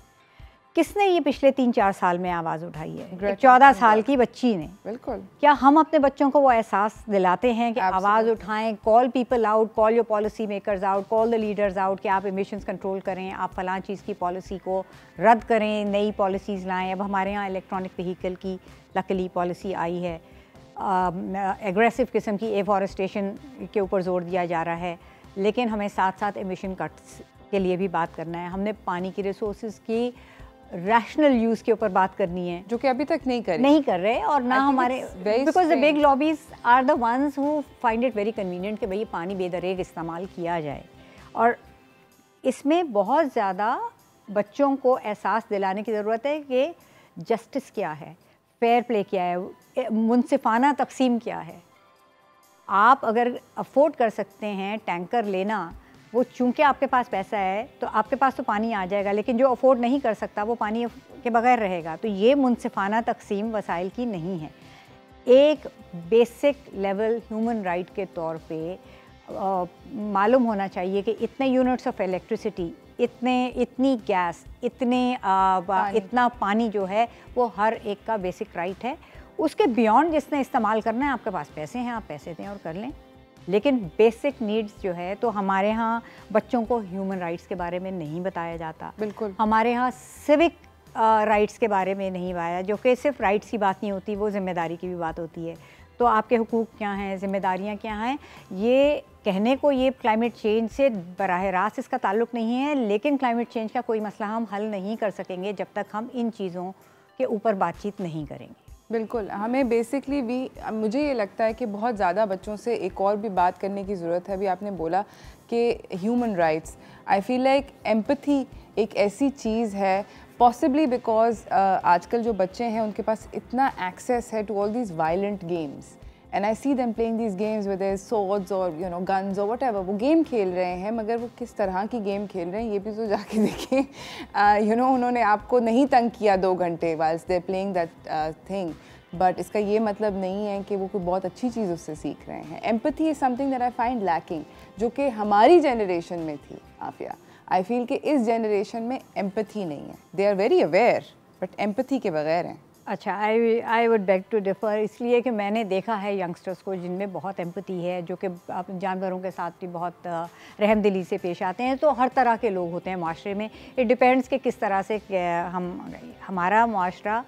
किसने ये पिछले 3-4 साल में आवाज़ उठाई है? 14 साल की बच्ची ने। बिल्कुल। क्या हम अपने बच्चों को वो एहसास दिलाते हैं कि आवाज़ उठाएं, call people out, call your policy makers out, call the leaders out, कि आप एमिशंस कंट्रोल करें, आप फलां चीज़ की पॉलिसी को रद्द करें, नई पॉलिसीज़ लाएं। अब हमारे यहाँ इलेक्ट्रॉनिक व्हीकल की लकीली पॉलिसी आई है। एग्रेसिव किस्म की एफॉरेस्टेशन के ऊपर जोर दिया जा रहा है, लेकिन हमें साथ साथ एमिशन कट्स के लिए भी बात करना है। हमने पानी की रिसोर्सेज की रैशनल यूज़ के ऊपर बात करनी है, जो कि अभी तक नहीं कर रहे। और ना हमारे, because the big lobbies are the ones who find it very convenient कि भाई पानी बेदरेग इस्तेमाल किया जाए। और इसमें बहुत ज़्यादा बच्चों को एहसास दिलाने की ज़रूरत है कि जस्टिस क्या है, फेयर प्ले क्या है, मुनसिफाना तकसीम क्या है। आप अगर अफोर्ड कर सकते हैं टैंकर लेना, वो चूंकि आपके पास पैसा है तो आपके पास तो पानी आ जाएगा, लेकिन जो अफोर्ड नहीं कर सकता वो पानी के बगैर रहेगा। तो ये मुनसिफाना तकसीम वसाइल की नहीं है। एक बेसिक लेवल ह्यूमन राइट के तौर पे मालूम होना चाहिए कि इतने यूनिट्स ऑफ इलेक्ट्रिसिटी, इतनी गैस, इतना पानी जो है वो हर एक का बेसिक राइट है। उसके बियॉन्ड जिसने इस्तेमाल करना है, आपके पास पैसे हैं, आप पैसे दें और कर लें। लेकिन बेसिक नीड्स जो है, तो हमारे यहाँ बच्चों को ह्यूमन राइट्स के बारे में नहीं बताया जाता। बिल्कुल। हमारे यहाँ सिविक राइट्स के बारे में नहीं बताया, जो कि सिर्फ राइट्स की बात नहीं होती, वो जिम्मेदारी की भी बात होती है। तो आपके हुकूक क्या हैं, जिम्मेदारियाँ क्या हैं, ये कहने को ये क्लाइमेट चेंज से बराह रास्त इसका ताल्लुक़ नहीं है, लेकिन क्लाइमेट चेंज का कोई मसला हम हल नहीं कर सकेंगे जब तक हम इन चीज़ों के ऊपर बातचीत नहीं करेंगे। बिल्कुल। हमें बेसिकली भी, मुझे ये लगता है कि बहुत ज़्यादा बच्चों से एक और भी बात करने की ज़रूरत है। अभी आपने बोला कि ह्यूमन राइट्स, आई फील लाइक एम्पैथी एक ऐसी चीज़ है, पॉसिबली बिकॉज आजकल जो बच्चे हैं उनके पास इतना एक्सेस है to all these violent games, and I see them playing these games with their swords और गन्स और व्हाटएवर। वो गेम खेल रहे हैं, मगर वो किस तरह की गेम खेल रहे हैं ये भी तो जाके देखें। उन्होंने आपको नहीं तंग किया 2 घंटे whiles they playing that thing, but इसका ये मतलब नहीं है कि वो कोई बहुत अच्छी चीज़ उससे सीख रहे हैं। Empathy is something that I find lacking, जो कि हमारी जनरेशन में थी। आफिया, आई फील कि इस जनरेशन में एम्पैथी नहीं है। They are very aware, but empathy के बगैर हैं। अच्छा, I would beg to differ, इसलिए कि मैंने देखा है यंगस्टर्स को जिनमें बहुत एम्पैथी है, जो कि आप जानवरों के साथ भी बहुत रहमदिली से पेश आते हैं। तो हर तरह के लोग होते हैं माशरे में। इट डिपेंड्स कि किस तरह से हमारा माशरा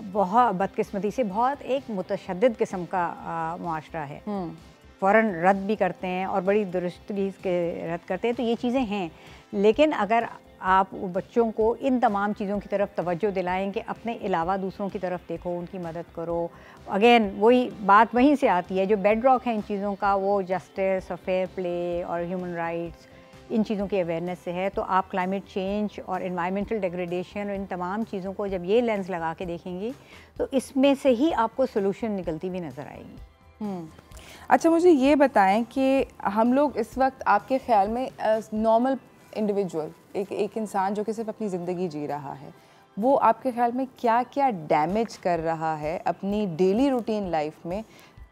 बहुत बदकिस्मती से बहुत एक मुतशद्दिद किस्म का माशरा है। फ़ौरन रद्द भी करते हैं और बड़ी दुरुस्तगी के रद्द करते हैं। तो ये चीज़ें हैं, लेकिन अगर आप बच्चों को इन तमाम चीज़ों की तरफ तवज्जो दिलाएं कि अपने अलावा दूसरों की तरफ देखो, उनकी मदद करो। अगेन वही बात वहीं से आती है, जो बेड रॉक है इन चीज़ों का, वो जस्टिस और फेयर प्ले और ह्यूमन राइट्स, इन चीज़ों की अवेयरनेस से है। तो आप क्लाइमेट चेंज और एनवायरमेंटल डिग्रेडेशन और इन तमाम चीज़ों को जब ये लेंस लगा के देखेंगी तो इसमें से ही आपको सोल्यूशन निकलती भी नज़र आएगी। अच्छा, मुझे ये बताएं कि हम लोग इस वक्त आपके ख्याल में नॉर्मल इंडिविजुअल, एक इंसान जो कि सिर्फ अपनी ज़िंदगी जी रहा है, वो आपके ख्याल में क्या क्या डैमेज कर रहा है अपनी डेली रूटीन लाइफ में,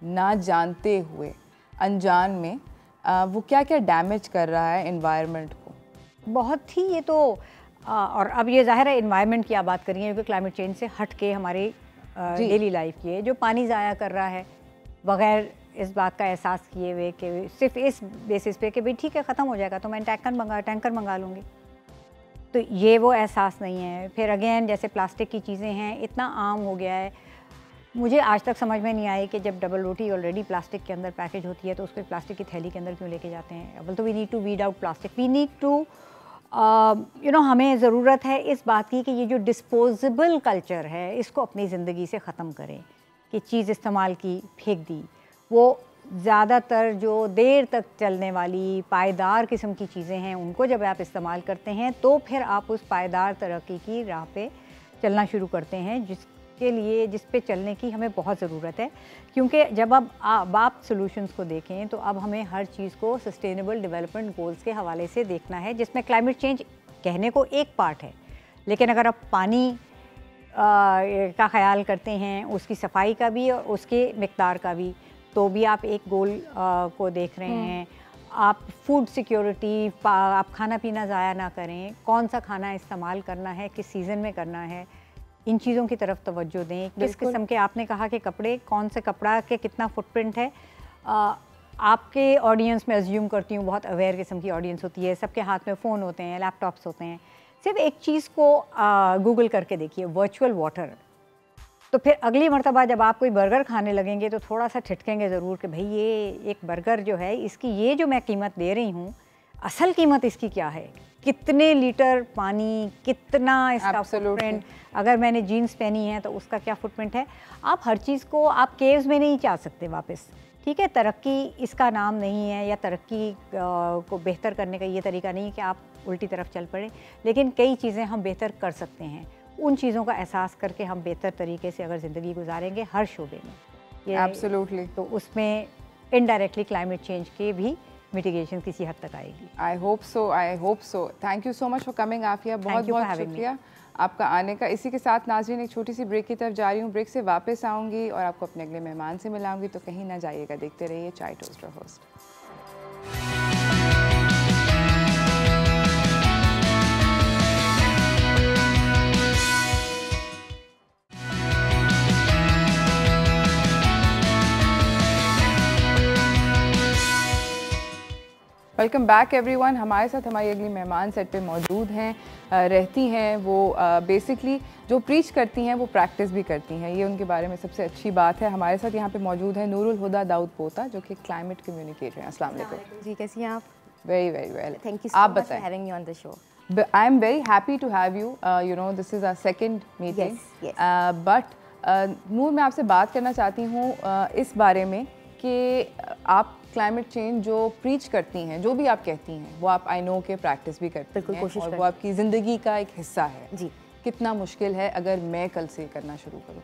ना जानते हुए, अनजान में, वो क्या क्या डैमेज कर रहा है एनवायरनमेंट को? बहुत ही ये तो और अब ये ज़ाहिर है एनवायरनमेंट की आप बात करिए, क्योंकि क्लाइमेट चेंज से हट के हमारी डेली लाइफ की है, जो पानी ज़ाया कर रहा है बग़ैर इस बात का एहसास किए हुए कि सिर्फ इस बेसिस पे कि भाई ठीक है ख़त्म हो जाएगा तो मैं टैंकर मंगा लूँगी, तो ये वो एहसास नहीं है। फिर अगेन जैसे प्लास्टिक की चीज़ें हैं, इतना आम हो गया है, मुझे आज तक समझ में नहीं आई कि जब डबल रोटी ऑलरेडी प्लास्टिक के अंदर पैकेज होती है तो उसको प्लास्टिक की थैली के अंदर क्यों लेके जाते हैं। अव्वल तो we need to weed out plastic, we need to हमें ज़रूरत है इस बात की कि ये जो डिस्पोजेबल कल्चर है इसको अपनी ज़िंदगी से ख़त्म करें, कि चीज़ इस्तेमाल की फेंक दी, वो ज़्यादातर जो देर तक चलने वाली पायदार किस्म की चीज़ें हैं उनको जब आप इस्तेमाल करते हैं तो फिर आप उस पायदार तरक्की की राह पे चलना शुरू करते हैं, जिस पे चलने की हमें बहुत ज़रूरत है। क्योंकि जब अब आप सॉल्यूशंस को देखें तो अब हमें हर चीज़ को सस्टेनेबल डेवलपमेंट गोल्स के हवाले से देखना है, जिसमें क्लाइमेट चेंज कहने को एक पार्ट है, लेकिन अगर आप पानी का ख्याल करते हैं, उसकी सफाई का भी और उसके मिक़दार का भी, तो भी आप एक गोल को देख रहे हैं। आप फूड सिक्योरिटी, आप खाना पीना ज़ाया ना करें, कौन सा खाना इस्तेमाल करना है, किस सीज़न में करना है, इन चीज़ों की तरफ तवज्जो दें। किस किस्म के, आपने कहा कि कपड़े, कौन से कपड़ा के कितना फुटप्रिंट है, आपके ऑडियंस में अज्यूम करती हूँ बहुत अवेयर किस्म की ऑडियंस होती है, सबके हाथ में फ़ोन होते हैं, लैपटॉप्स होते हैं। सिर्फ एक चीज़ को गूगल करके देखिए, वर्चुअल वाटर, तो फिर अगली मर्तबा जब आप कोई बर्गर खाने लगेंगे तो थोड़ा सा ठिठकेंगे ज़रूर कि भाई ये एक बर्गर जो है इसकी ये जो मैं कीमत दे रही हूँ, असल कीमत इसकी क्या है, कितने लीटर पानी, कितना इसका फुटप्रिंट, अगर मैंने जीन्स पहनी है तो उसका क्या फुटप्रिंट है। आप हर चीज़ को आप केव्स में नहीं जा सकते वापस, ठीक है, तरक्की इसका नाम नहीं है, या तरक्की को बेहतर करने का ये तरीका नहीं है कि आप उल्टी तरफ चल पड़े, लेकिन कई चीज़ें हम बेहतर कर सकते हैं। उन चीज़ों का एहसास करके हम बेहतर तरीके से अगर ज़िंदगी गुजारेंगे हर शोबे में, ये एब्सोल्युटली, तो उसमें इनडायरेक्टली क्लाइमेट चेंज के भी मिटिगेशन किसी हद तक आएगी। I hope so. Thank you so much for coming Afia, बहुत बहुत शुक्रिया आपका आने का। इसी के साथ नाज़रीन एक छोटी सी ब्रेक की तरफ जा रही हूँ, ब्रेक से वापस आऊँगी और आपको अपने अगले मेहमान से मिलाऊंगी, तो कहीं ना जाइएगा, देखते रहिए चाय toaster host. Welcome back everyone. हमारे साथ हमारी अगली मेहमान सेट पे मौजूद हैं, रहती हैं वो, बेसिकली जो प्रीच करती हैं वो प्रैक्टिस भी करती हैं, ये उनके बारे में सबसे अच्छी बात है। हमारे साथ यहाँ पे मौजूद है नूरुल हुदा दाऊद पोता, जो कि क्लाइमेट कम्युनिकेटर हैं। अस्सलाम वालेकुम जी, कैसी हैं आप? Very very well, thank you आप सो मच बताएं। For having me on the show. I am very happy to have you, you know this is our second meeting, but Noor मैं आपसे बात करना चाहती हूँ इस बारे में कि आप क्लाइमेट चेंज जो प्रीच करती हैं, जो भी आप कहती हैं, वो आप आई नो के प्रैक्टिस भी करती हैं और वो आपकी ज़िंदगी का एक हिस्सा है जी। कितना मुश्किल है अगर मैं कल से करना शुरू करूँ?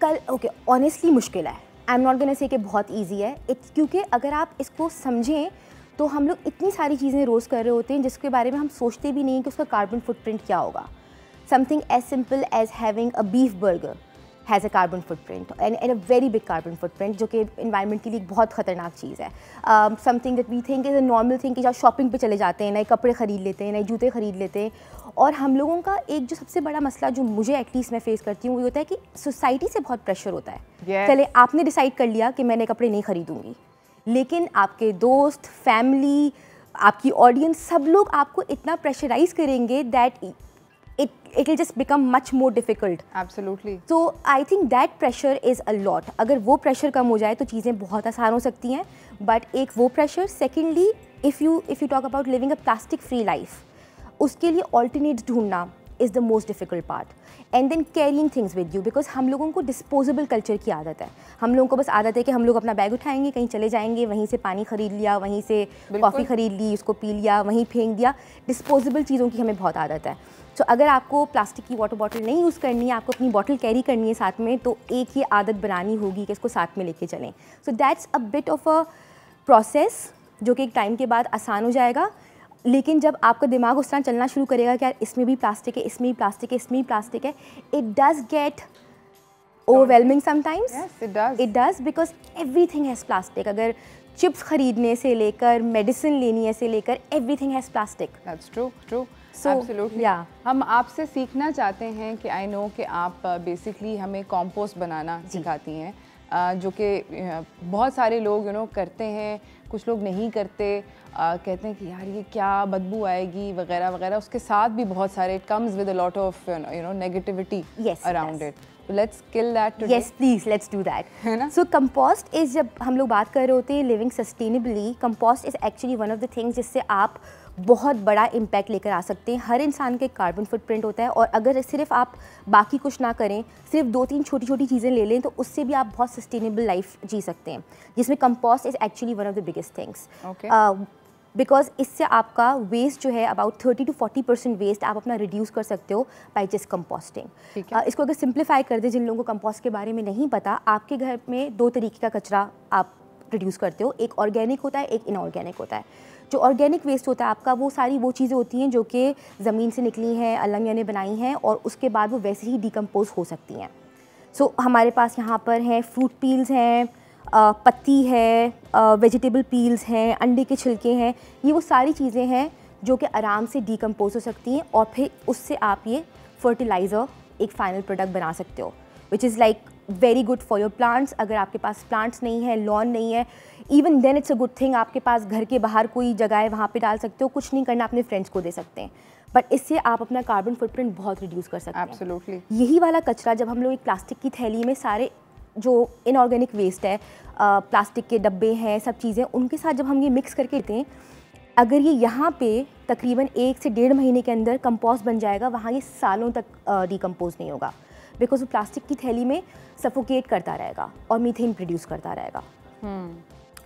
कल ओके, ऑनेस्टली मुश्किल है। I am not gonna say कि बहुत इजी है, इट्स क्योंकि अगर आप इसको समझें तो हम लोग इतनी सारी चीज़ें रोज़ कर रहे होते हैं जिसके बारे में हम सोचते भी नहीं कि उसका कार्बन फुटप्रिंट क्या होगा। Something as simple as having a beef burger has a carbon footprint and a very big carbon footprint, जो कि इन्वायरमेंट के लिए बहुत ख़तरनाक चीज़ है। Something that we think is a normal thing कि जब शॉपिंग पे चले जाते हैं, नए कपड़े ख़रीद लेते हैं, नए जूते ख़रीद लेते हैं, और हम लोगों का एक जो सबसे बड़ा मसला जो मुझे एटलीस्ट मैं फेस करती हूँ वो होता है कि सोसाइटी से बहुत प्रेशर होता है। चले आपने डिसाइड कर लिया कि मैं नए कपड़े नहीं ख़रीदूँगी, लेकिन आपके दोस्त, फैमिली, आपकी ऑडियंस, सब लोग आपको इतना प्रेशराइज करेंगे that it will just become much more difficult. Absolutely. So I think that pressure is a lot. अगर वो pressure कम हो जाए तो चीज़ें बहुत आसान हो सकती हैं, but एक वो pressure, secondly if you talk about living a plastic free life, उसके लिए alternates ढूंढना, is the most difficult part, and then carrying things with you, because हम लोगों को डिस्पोजेबल कल्चर की आदत है। हम लोगों को बस आदत है कि हम लोग अपना बैग उठाएंगे, कहीं चले जाएंगे, वहीं से पानी ख़रीद लिया, वहीं से कॉफ़ी ख़रीद ली, उसको पी लिया, वहीं फेंक दिया। डिस्पोजेबल चीज़ों की हमें बहुत आदत है। तो अगर आपको प्लास्टिक की वाटर बॉटल नहीं यूज़ करनी है, आपको अपनी बॉटल कैरी करनी है साथ में, तो एक ये आदत बनानी होगी कि इसको साथ में लेके चलें। सो that's a bit of a process जो कि एक टाइम के बाद आसान हो जाएगा, लेकिन जब आपका दिमाग उस तरह चलना शुरू करेगा कि यार इसमें भी प्लास्टिक है, इसमें भी प्लास्टिक है, इसमें भी प्लास्टिक है, it does get overwhelming sometimes. Yes, it does. It does because everything has plastic. अगर चिप्स खरीदने से लेकर मेडिसिन लेनी से लेकर everything has plastic. That's true, true. So, Absolutely. yeah. हम आपसे सीखना चाहते हैं कि I know कि आप बेसिकली हमें कंपोस्ट बनाना सिखाती हैं, जो कि बहुत सारे लोग करते हैं, कुछ लोग नहीं करते, कहते हैं कि यार ये क्या बदबू आएगी वगैरह वगैरह। उसके साथ भी बहुत सारे it comes with a lot of negativity around it. Let's kill that today. Yes, please, let's do that. है ना? So compost is, जब हम लोग बात कर रहे होते हैं living sustainably, compost is actually one of the things जिससे आप बहुत बड़ा इम्पैक्ट लेकर आ सकते हैं। हर इंसान का एक कार्बन फुटप्रिंट होता है, और अगर सिर्फ आप बाकी कुछ ना करें, सिर्फ 2-3 छोटी छोटी चीज़ें ले लें, तो उससे भी आप बहुत सस्टेनेबल लाइफ जी सकते हैं, जिसमें compost is actually one of the biggest things. Because इससे आपका वेस्ट जो है अबाउट 30 to 40% वेस्ट आप अपना रिड्यूस कर सकते हो बाई जस्ट कंपोस्टिंग। इसको अगर सिंप्लीफाई कर दे, जिन लोगों को कंपोस्ट के बारे में नहीं पता, आपके घर में 2 तरीके का कचरा आप रिड्यूस करते हो, एक ऑर्गेनिक होता है, एक इनऑर्गेनिक होता है। जो ऑर्गेनिक वेस्ट होता है आपका, वो सारी वो चीज़ें होती हैं जो कि ज़मीन से निकली हैं, अल्लाह मियां ने बनाई हैं, और उसके बाद वो वैसे ही डिकम्पोज हो सकती हैं। सो हमारे पास यहाँ पर हैं फ्रूट पील्स हैं, पत्ती है, वेजिटेबल पील्स हैं, अंडे के छिलके हैं, ये वो सारी चीज़ें हैं जो कि आराम से डिकम्पोज हो सकती हैं, और फिर उससे आप ये फर्टिलाइज़र एक फ़ाइनल प्रोडक्ट बना सकते हो, which is like very good for your plants. अगर आपके पास प्लांट्स नहीं है, लॉन नहीं है, even then it's a good thing. आपके पास घर के बाहर कोई जगह है, वहाँ पे डाल सकते हो, कुछ नहीं करना, अपने फ्रेंड्स को दे सकते हैं, बट इससे आप अपना कार्बन फुटप्रिंट बहुत रिड्यूस कर सकते हैं। एब्सोल्युटली। यही वाला कचरा जब हम लोग एक प्लास्टिक की थैली में सारे जो इनऑर्गेनिक वेस्ट है, प्लास्टिक के डब्बे हैं, सब चीज़ें, उनके साथ जब हम ये मिक्स करके देते हैं, अगर ये यहाँ पे तकरीबन 1 से 1.5 महीने के अंदर कंपोस्ट बन जाएगा, वहाँ ये सालों तक डिकम्पोज नहीं होगा, बिकॉज वो प्लास्टिक की थैली में सफोकेट करता रहेगा और मीथेन प्रोड्यूस करता रहेगा।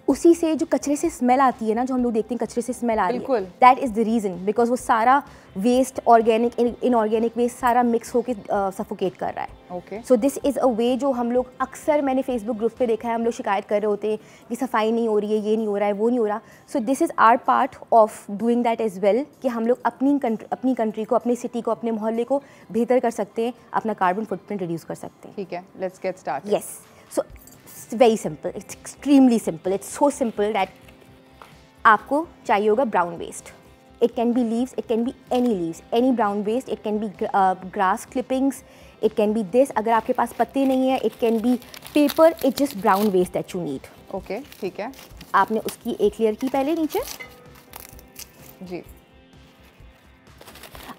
उसी से जो कचरे से स्मेल आती है ना, जो हम लोग देखते हैं कचरे से स्मेल आ रही है, that is the reason, because वो सारा वेस्ट, ऑर्गेनिक इनऑर्गेनिक वेस्ट, सारा मिक्स होकर सफोकेट कर रहा है। Okay, so this is a way जो हम लोग अक्सर, मैंने फेसबुक ग्रुप पे देखा है, हम लोग शिकायत कर रहे होते हैं कि सफाई नहीं हो रही है, ये नहीं हो रहा है, वो नहीं हो रहा। So this is our part of doing that as well, कि हम लोग अपनी कंट्री को, अपनी सिटी को, अपने मोहल्ले को बेहतर कर सकते हैं, अपना कार्बन फुटप्रिंट रिड्यूस कर सकते हैं। ठीक है, let's get started. Yes, so it's very simple, it's extremely simple, it's so simple that आपको चाहिए होगा brown waste. It can be leaves, it can be any leaves, any brown waste, it can be grass clippings, it can be this, अगर आपके पास पत्ते नहीं है, it can be paper, it's just brown waste that you need. Okay, ठीक है। आपने उसकी एक लेयर की पहले नीचे जी।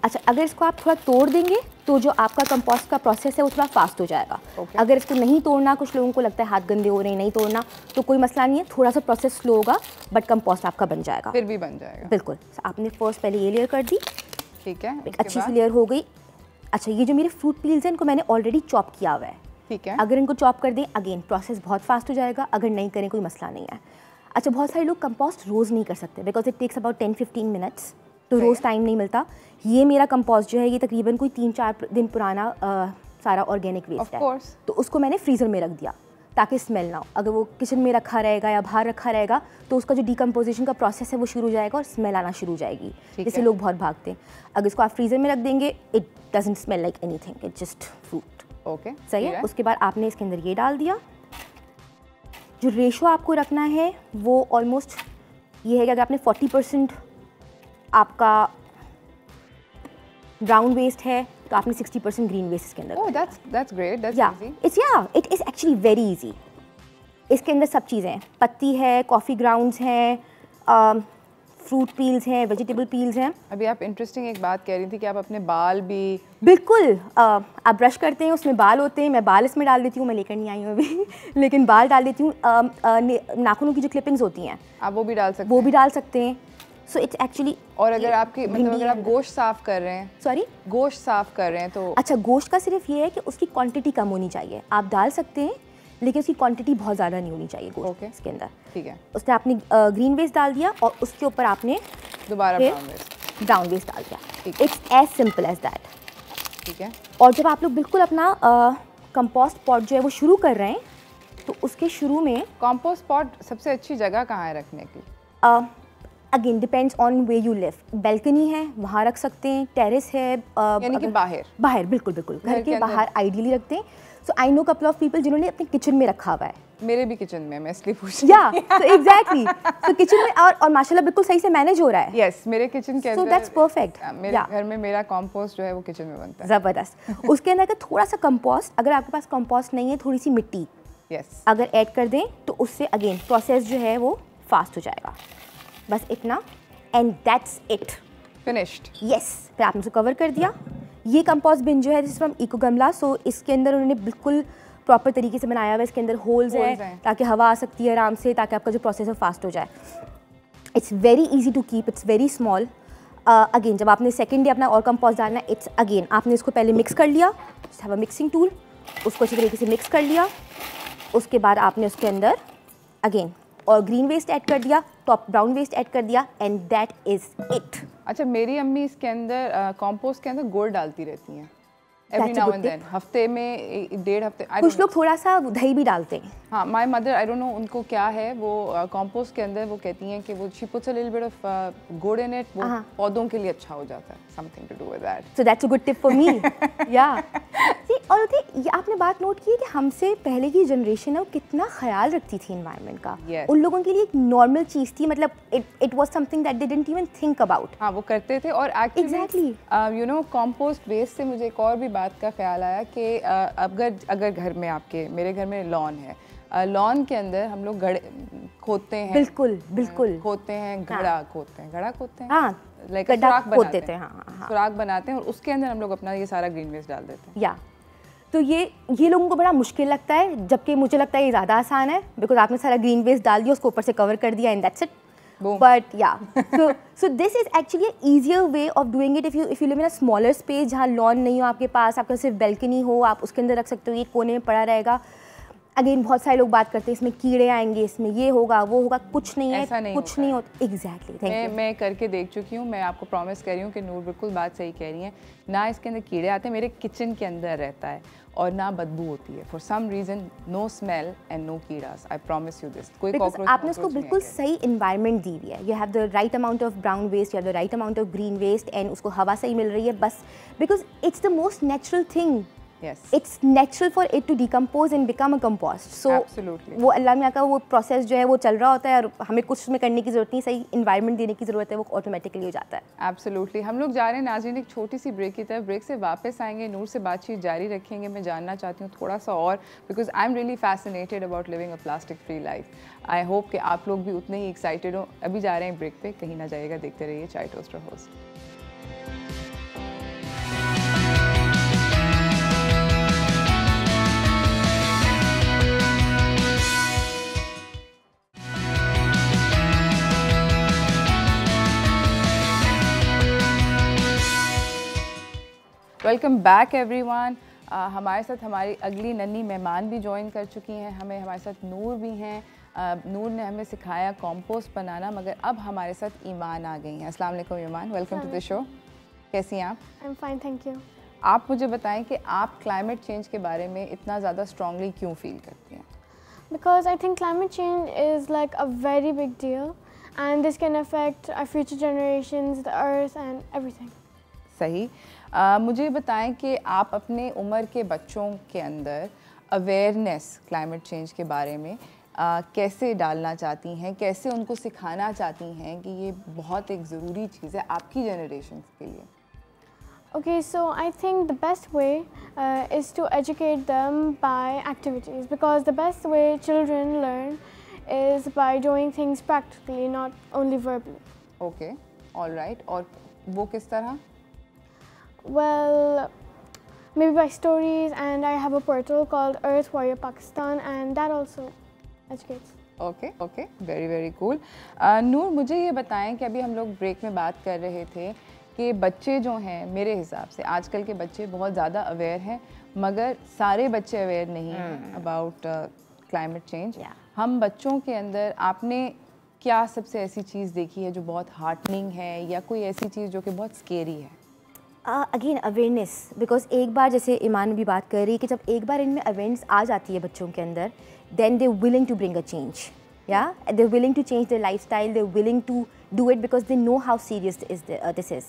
अच्छा, अगर इसको आप थोड़ा तोड़ देंगे तो जो आपका कंपोस्ट का प्रोसेस है वो थोड़ा फास्ट हो जाएगा। अगर इसको नहीं तोड़ना, कुछ लोगों को लगता है हाथ गंदे हो रहे हैं, नहीं तोड़ना, तो कोई मसला नहीं है, थोड़ा सा प्रोसेस स्लो होगा, बट कंपोस्ट आपका बन जाएगा, फिर भी बन जाएगा। बिल्कुल। आपने फर्स्ट पहले ये लेयर कर दी, ठीक है, एक अच्छी सी लेयर हो गई। अच्छा, ये जो मेरे फ्रूट पील्स हैं, इनको मैंने ऑलरेडी चॉप किया हुआ है, ठीक है। अगर इनको चॉप कर दें, अगेन प्रोसेस बहुत फास्ट हो जाएगा, अगर नहीं करें कोई मसला नहीं है। अच्छा, बहुत सारे लोग कंपोस्ट रोज़ नहीं कर सकते, because it takes about 10-15 minutes, तो रोज़ टाइम नहीं मिलता। ये मेरा कंपोस्ट जो है, ये तकरीबन कोई 3-4 दिन पुराना सारा ऑर्गेनिक वेस्ट है, तो उसको मैंने फ्रीज़र में रख दिया ताकि स्मेल ना हो। अगर वो किचन में रखा रहेगा या बाहर रखा रहेगा, तो उसका जो डिकम्पोजिशन का प्रोसेस है वो शुरू हो जाएगा और स्मेल आना शुरू हो जाएगी, जिससे लोग बहुत भागते हैं। अगर इसको आप फ्रीज़र में रख देंगे, it doesn't smell like anything, it just fruit. Okay, सही है। उसके बाद आपने इसके अंदर ये डाल दिया। जो रेशो आपको रखना है वो ऑलमोस्ट ये है कि अगर आपने 40% आपका ब्राउन वेस्ट है, तो आपने 60% ग्रीन वेस्ट इसके अंदर। ओह, that's great, that's easy. It is actually very easy. इसके अंदर सब चीज़ें हैं, पत्ती है, कॉफ़ी ग्राउंड्स हैं, फ्रूट पील्स हैं, वेजिटेबल पील्स हैं। अभी आप इंटरेस्टिंग एक बात कह रही थी कि आप अपने बाल भी, बिल्कुल, आप ब्रश करते हैं, उसमें बाल होते हैं, मैं बाल इसमें डाल देती हूँ, मैं लेकर नहीं आई हूँ अभी लेकिन बाल डाल देती हूँ। नाखूनों की जो क्लिपिंग्स होती हैं, आप वो भी डाल सकते हैं। वो भी डाल सकते हैं। So it's actually. और अगर आपकी मतलब अगर आप गोश्त साफ़ कर रहे हैं, सॉरी गोश्त साफ़ कर रहे हैं तो अच्छा, गोश्त का सिर्फ ये है कि उसकी क्वांटिटी कम होनी चाहिए। आप डाल सकते हैं लेकिन उसकी क्वांटिटी बहुत ज़्यादा नहीं होनी चाहिए गोश्त Okay. इसके अंदर। ठीक है, उसमें आपने ग्रीन वेस्ट डाल दिया और उसके ऊपर आपने दोबारा फिर ब्राउन वेस्ट। ब्राउन वेस्ट डाल दिया। ठीक। It's as simple as that. ठीक है, और जब आप लोग बिल्कुल अपना कंपोस्ट पॉट जो है वो शुरू कर रहे हैं तो उसके शुरू में कंपोस्ट पॉट सबसे अच्छी जगह कहाँ है रखने की? Again depends on way you live. Balcony है वहाँ रख सकते हैं, टेरेस है यानी कि बाहर? बाहर, बिल्कुल बिल्कुल, घर के बाहर आइडियली रखते हैं। So I know couple of people जिन्होंने अपने किचन में रखा हुआ है। मेरे भी किचन में, मैं इसलिए पूछ रही या सो एग्जैक्टली, सो किचन में और माशाल्लाह बिल्कुल सही से मैनेज हो रहा है। यस, मेरे किचन के सो अंदर दैट्स परफेक्ट। मेरे घर में मेरा कंपोस्ट जो है वो किचन में बनता है। ज़बरदस्त। उसके अंदर का थोड़ा सा कंपोस्ट, अगर आपके पास कंपोस्ट नहीं है, थोड़ी सी मिट्टी यस, अगर ऐड कर दें तो उससे अगेन प्रोसेस जो है वो फास्ट हो जाएगा। बस इतना, and that's it, finished. Yes. फिर आपने उसको कवर कर दिया। ये कंपोस्ट बिन जो है दिस फ्रॉम इको गमला, सो इसके अंदर उन्होंने बिल्कुल प्रॉपर तरीके से बनाया हुआ है। इसके अंदर होल्स हैं ताकि हवा आ सकती है आराम से, ताकि आपका जो प्रोसेस है फास्ट हो जाए। It's very easy to keep, it's very small. Again जब आपने सेकेंड डे अपना और कंपोस्ट डालना है, इट्स अगेन आपने इसको पहले मिक्स कर लिया, हैव अ मिक्सिंग टूल, उसको अच्छी तरीके से मिक्स कर लिया। उसके बाद आपने उसके अंदर अगेन और ग्रीन वेस्ट ऐड कर दिया, टॉप ब्राउन वेस्ट ऐड कर दिया, एंड दैट इज इट। अच्छा, मेरी अम्मी इसके अंदर कंपोस्ट के अंदर गुड़ डालती रहती हैं एवरी नाउ एंड देन, हफ्ते में 1.5 हफ्ते। कुछ लोग थोड़ा सा दही भी डालते हैं। हाँ, my mother, I don't know उनको क्या है, वो कंपोस्ट के अंदर वो कहती हैं कि वो she puts a little bit of गुड़ इन इट, वो पौधों के लिए अच्छा हो जाता है, something to do with that. So that's a good tip for me. या और ये आपने बात नोट की है कि हमसे पहले की जनरेशन है वो कितना ख्याल रखती थी एनवायरनमेंट का। Yes. उन लोगों के लिए एक नॉर्मल चीज़ थी, मतलब it was something that they didn't even think about. हाँ, वो करते थे। और actually you know compost waste से मुझे एक और भी बात का ख्याल आया कि अगर घर में आपके, मेरे घर में लॉन है, लॉन के अंदर हम लोग गड्ढे खोदते हैं। बिल्कुल बिल्कुल खोदते हैं, घड़ा खोदते हैं, घड़ा खोदते हैं, हाँ, लाइक गड्ढा सुराख खोदते बनाते थे, हैं, हाँ। सुराख बनाते हैं और उसके अंदर हम लोग अपना ये सारा ग्रीन वेस्ट डाल देते हैं। या तो ये लोगों को बड़ा मुश्किल लगता है, जबकि मुझे लगता है ये ज़्यादा आसान है, बिकॉज आपने सारा ग्रीन वेस्ट डाल दिया, उसको ऊपर से कवर कर दिया, एंड दैट्स इट। बट या so this is actually easier way of doing it. If you live in a smaller space जहाँ लॉन नहीं हो आपके पास, आपका सिर्फ बैल्कनी हो, आप उसके अंदर रख सकते हो, ये कोने में पड़ा रहेगा। अगेन बहुत सारे लोग बात करते हैं इसमें कीड़े आएंगे, इसमें ये होगा वो होगा, कुछ नहीं है, कुछ नहीं होता। Exactly, thank you. मैं करके देख चुकी हूँ, मैं आपको प्रॉमिस कर रही हूँ कि नूर बिल्कुल बात सही कह रही हैं। ना इसके अंदर कीड़े आते हैं, मेरे किचन के अंदर रहता है, और ना बदबू होती है for some reason, no smell and no कीड़ास, आई प्रॉमिस यू दिस। कोई कॉकरोच आपने उसको बिल्कुल सही इन्वायरमेंट दी हुई है। You have the right amount of brown waste, you have the right amount of green waste, and उसको हवा सही मिल रही है, बस because it's the most natural thing. Yes. It's natural for it to decompose and become a compost. So Absolutely. वो अल्लाह मियाँ का वो प्रोसेस जो है वो चल रहा होता है, और हमें कुछ उसमें करने की ज़रूरत नहीं, सही इन्वायरमेंट देने की ज़रूरत है, वो ऑटोमेटिकली हो जाता है। Absolutely. हम लोग जा रहे हैं नाज़रीन एक छोटी सी ब्रेक की तरफ। ब्रेक से वापस आएंगे, नूर से बातचीत जारी रखेंगे। मैं जानना चाहती हूँ थोड़ा सा और, because I am really fascinated about living a plastic free life. I hope कि आप लोग भी उतने ही एक्साइटेड हो। अभी जा रहे हैं ब्रेक पे, कहीं ना जाइएगा, देखते रहिए चाय toaster host. Welcome back everyone. हमारे साथ हमारी अगली नन्ही मेहमान भी ज्वाइन कर चुकी हैं। हमारे साथ नूर भी हैं। नूर ने हमें सिखाया कंपोस्ट बनाना, मगर अब हमारे साथ ईमान आ गई हैं। अस्सलाम वालेकुम ईमान, वेलकम टू द शो। कैसी हैं आप? I am fine, thank you. आप मुझे बताएं कि आप क्लाइमेट चेंज के बारे में इतना ज़्यादा स्ट्रांगली क्यों फील करती हैं? Because I think climate change is like a very big deal, and this can affect our future generations, the earth and everything. सही। मुझे बताएं कि आप अपने उम्र के बच्चों के अंदर अवेयरनेस क्लाइमेट चेंज के बारे में कैसे डालना चाहती हैं, कैसे उनको सिखाना चाहती हैं कि ये बहुत एक ज़रूरी चीज़ है आपकी जनरेशन के लिए? Okay, so I think the best way is to educate them by activities, because the best way children learn is by doing things practically, not only verbally. Okay, all right. और वो किस तरह? Well, maybe by stories, and I have a portal called Earth Warrior Pakistan, and that also educates. Okay okay, very very cool. Noor, मुझे ये बताएं कि अभी हम लोग ब्रेक में बात कर रहे थे कि बच्चे जो हैं, मेरे हिसाब से आजकल के बच्चे बहुत ज़्यादा अवेयर हैं, मगर सारे बच्चे अवेयर नहीं हैं अबाउट क्लाइमेट चेंज। हम बच्चों के अंदर आपने क्या सबसे ऐसी चीज़ देखी है जो बहुत हार्टनिंग है, या कोई ऐसी चीज़ जो कि बहुत स्केरी है? अगेन अवेयरनेस, बिकॉज एक बार जैसे ईमान भी बात कर रही है कि जब एक बार इनमें अवेयरनेस आ जाती है बच्चों के अंदर, then they willing to bring a change, या they willing to change their lifestyle, they willing to do it because they know how serious this is.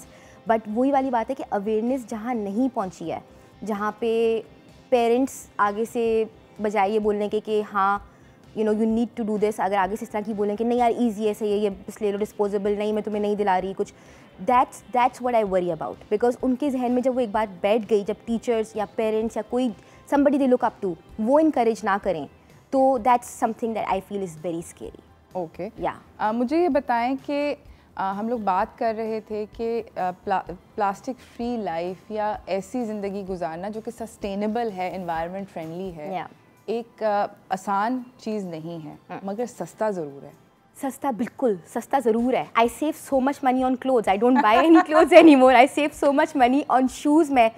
But वही वाली बात है कि अवेयरनेस जहाँ नहीं पहुँची है, जहाँ पे पेरेंट्स आगे से बजाय ये बोलने के कि हाँ you know you need to do this, अगर आगे से इस तरह की बोलें कि नहीं यार ईजी है, सही है, ये बस ले लो, डिस्पोजेबल नहीं, मैं तुम्हें नहीं दिला रही कुछ, that's what I worry about. Because उनके जहन में जब वो एक बार बैठ गई, जब टीचर्स या पेरेंट्स या कोई somebody they look up to वो इनकरेज ना करें, तो that's something that I feel is very scary. Okay, या मुझे ये बताएं कि हम लोग बात कर रहे थे कि प्लास्टिक फ्री लाइफ या ऐसी ज़िंदगी गुजारना जो कि सस्टेनेबल है, एनवायरनमेंट फ्रेंडली है, एक आसान चीज़ नहीं है, मगर सस्ता ज़रूर है। सस्ता, बिल्कुल सस्ता ज़रूर है। I save so much money on clothes, I don't by any clothes any more, I save so much money on shoes. मैं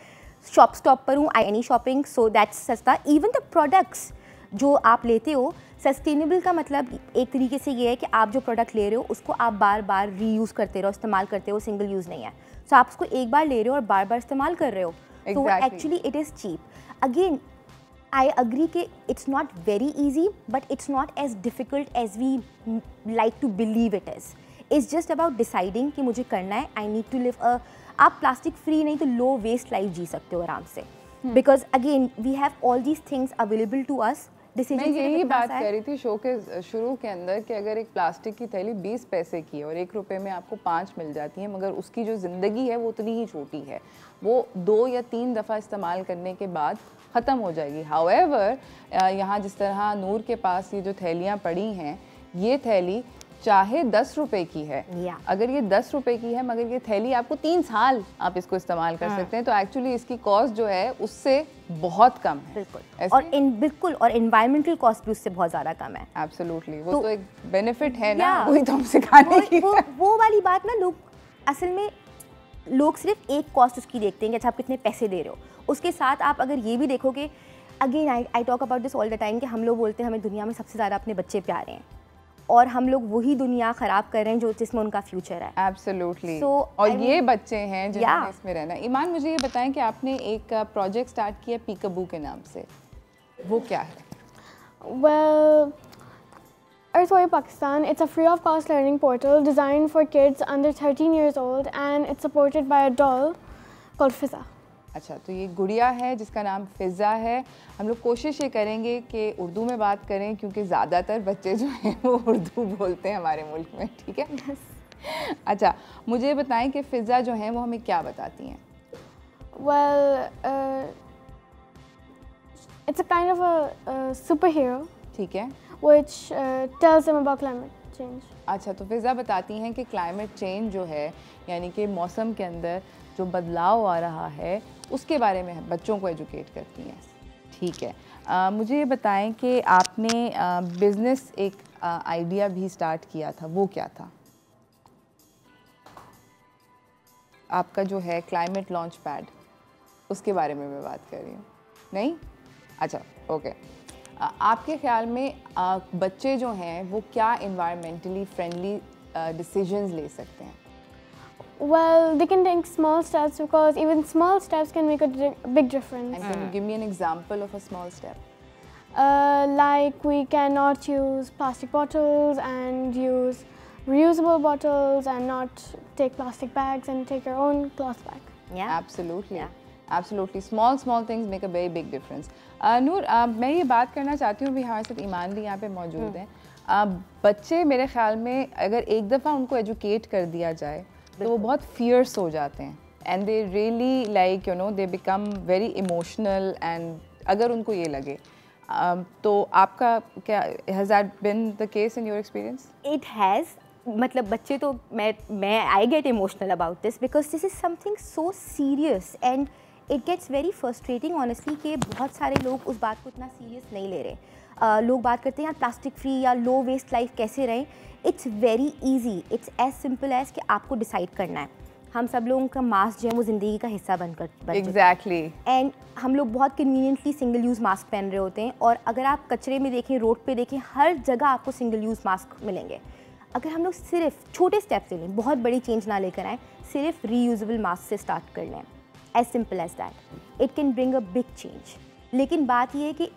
शॉप स्टॉप पर हूँ, I any shopping, so that's सस्ता। इवन द प्रोडक्ट्स जो आप लेते हो, सस्टेनेबल का मतलब एक तरीके से ये है कि आप जो प्रोडक्ट ले रहे हो उसको आप बार बार रीयूज़ करते रहो, इस्तेमाल करते हो, सिंगल यूज़ नहीं है। सो आप उसको एक बार ले रहे हो और बार बार इस्तेमाल कर रहे हो, तो actually it is cheap. Again I agree कि it's not very easy, but it's not as difficult as we like to believe it is. It's just about deciding कि मुझे करना है, I need to live a, आप प्लास्टिक फ्री नहीं तो लो वेस्ट लाइफ जी सकते हो आराम से, because again we have all these things available to us. मैं यही बात कर रही थी शो के शुरू के अंदर कि अगर एक प्लास्टिक की थैली 20 पैसे की है और 1 रुपए में आपको 5 मिल जाती है, मगर उसकी जो ज़िंदगी है वो उतनी ही छोटी है, वो 2 या 3 दफ़ा इस्तेमाल करने के बाद ख़त्म हो जाएगी। हाउएवर यहाँ जिस तरह नूर के पास ये जो थैलियाँ पड़ी हैं, ये थैली चाहे 10 रुपए की है, अगर ये 10 रुपए की है मगर ये थैली आपको 3 साल आप इसको इस्तेमाल कर सकते हैं, तो एक्चुअली इसकी कॉस्ट जो है उससे बहुत कम है। बिल्कुल, और एनवायरमेंटल कॉस्ट भी उससे बहुत ज़्यादा कम है। एब्सोल्युटली, वो तो एक बेनिफिट है ना, वही तो हम सिखाने की वो वाली बात ना, लोग असल में लोग सिर्फ एक कॉस्ट उसकी देखते हैं कि अच्छा आप कितने पैसे दे रहे हो, उसके साथ आप अगर ये भी देखोगे, again I talk about this all the time कि हम लोग बोलते हैं हमें दुनिया में सबसे ज़्यादा अपने बच्चे प्यारे हैं, और हम लोग वही दुनिया ख़राब कर रहे हैं जो जिसमें उनका फ्यूचर है। एब्सोल्युटली। और ये बच्चे हैं जिन्होंने इसमें रहना। ईमान, मुझे ये बताएं कि आपने एक प्रोजेक्ट स्टार्ट किया पीकाबू के नाम से, वो क्या है? Well, Earthwire Pakistan, it's a free of cost learning portal designed for kids under 13 years old, and it's supported by a doll called Fizza. अच्छा, तो ये गुड़िया है जिसका नाम फ़िज़ा है। हम लोग कोशिश ये करेंगे कि उर्दू में बात करें, क्योंकि ज़्यादातर बच्चे जो हैं वो उर्दू बोलते हैं हमारे मुल्क में, ठीक है? अच्छा, मुझे बताएं कि फ़िज़ा जो है वो हमें क्या बताती हैं? Well, it's a kind of a superhero. ठीक है, which tells them about climate change. अच्छा, तो फ़िज़ा बताती हैं कि क्लाइमेट चेंज जो है, यानी कि मौसम के अंदर जो बदलाव आ रहा है उसके बारे में बच्चों को एजुकेट करती हैं। ठीक है, मुझे ये बताएं कि आपने बिज़नेस एक आइडिया भी स्टार्ट किया था, वो क्या था? आपका जो है क्लाइमेट लॉन्च पैड, उसके बारे में मैं बात कर रही हूँ। नहीं? अच्छा, ओके। आपके ख्याल में बच्चे जो हैं वो क्या इन्वायरमेंटली फ्रेंडली डिसीजंस ले सकते हैं? Well, they can take small steps, because even small steps can make a big difference. And can you give me an example of a small step? Like we cannot use plastic bottles and use reusable bottles, and not take plastic bags and take your own cloth bag. Yeah, absolutely. Absolutely, small things make a very big difference. नूर, मैं ये बात करना चाहती हूँ, भी हमारे साथ ईमान भी यहाँ पे मौजूद हैं। बच्चे मेरे ख्याल में अगर एक दफ़ा उनको एजुकेट कर दिया जाए तो वो बहुत फियर्स हो जाते हैं, and they really like you know they become very emotional, एंड अगर उनको ये लगे तो आपका क्या, has that been the case in your experience? It has, मतलब बच्चे तो मैं I get emotional about this, because this is something so serious, and it gets very frustrating honestly कि बहुत सारे लोग उस बात को इतना सीरियस नहीं ले रहे। लोग बात करते हैं यार प्लास्टिक फ्री या लो वेस्ट लाइफ कैसे रहें। It's very easy, it's as simple as कि आपको डिसाइड करना है। हम सब लोगों का मास्क जो है वो ज़िंदगी का हिस्सा बनकर एग्जैक्टली एंड हम लोग बहुत कन्वीनियंटली सिंगल यूज़ मास्क पहन रहे होते हैं। और अगर आप कचरे में देखें, रोड पे देखें, हर जगह आपको सिंगल यूज़ मास्क मिलेंगे। अगर हम लोग सिर्फ छोटे स्टेप्स ले लें, बहुत बड़ी चेंज ना लेकर आएँ, सिर्फ रीयूजेबल मास्क से स्टार्ट कर लें, as simple as that, it can bring a big change. लेकिन बात यह है कि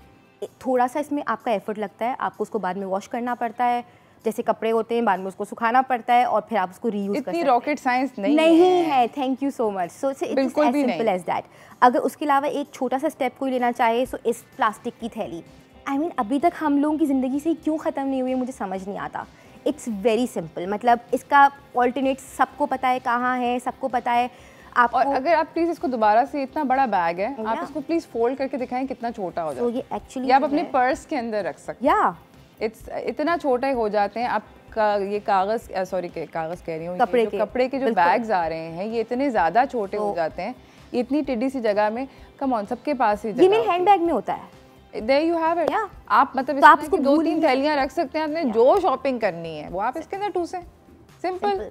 थोड़ा सा इसमें आपका एफर्ट लगता है, आपको उसको बाद में वॉश करना पड़ता है, जैसे कपड़े होते हैं बाद में उसको सुखाना पड़ता है और फिर आप उसको रीयूज कर सकते हैं। इतनी रॉकेट साइंस नहीं है। Thank you so much. So it's as simple as that. अगर उसके अलावा एक छोटा सा स्टेप कोई लेना चाहे सो इस प्लास्टिक की थैली, आई मीन अभी तक हम लोगों की ज़िंदगी से क्यों ख़त्म नहीं हुई है मुझे समझ नहीं आता। इट्स वेरी सिंपल, मतलब इसका ऑल्टरनेट सबको पता है कहाँ है, सबको पता है आपको। और अगर आप प्लीज इसको दोबारा से, इतना बड़ा बैग है, आप इसको प्लीज फोल्ड करके दिखाएं कितना छोटा हो जाता है। ये एक्चुअली आप अपने पर्स के अंदर रख सकते हैं। या इट्स इतना छोटे हो जाते हैं। आपका ये कागज, सॉरी कागज कह रही हूँ, कपड़े के जो बैग्स आ रहे हैं ये इतने ज़्यादा छोटे हो जाते हैं, इतनी टिड्डी सी जगह में। कम ऑन, सबके पास ही ये मेरे हैंड बैग में होता है। There you have it. आप मतलब तो आप इसको 2-3 थैलियाँ रख सकते हैं, आपने जो शॉपिंग करनी है वो आप इसके अंदर टूसें, सिंपल।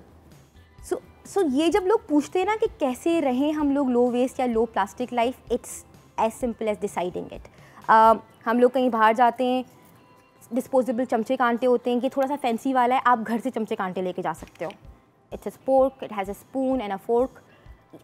सो ये जब लोग पूछते हैं ना कि कैसे रहें हम लोग लो वेस्ट या low plastic life, it's as simple as deciding it. हम लोग कहीं बाहर जाते हैं, डिस्पोजेबल चमचे कांटे होते हैं, ये थोड़ा सा फैंसी वाला है, आप घर से चमचे कांटे लेके जा सकते हो। It's a spork, it has a spoon and a fork.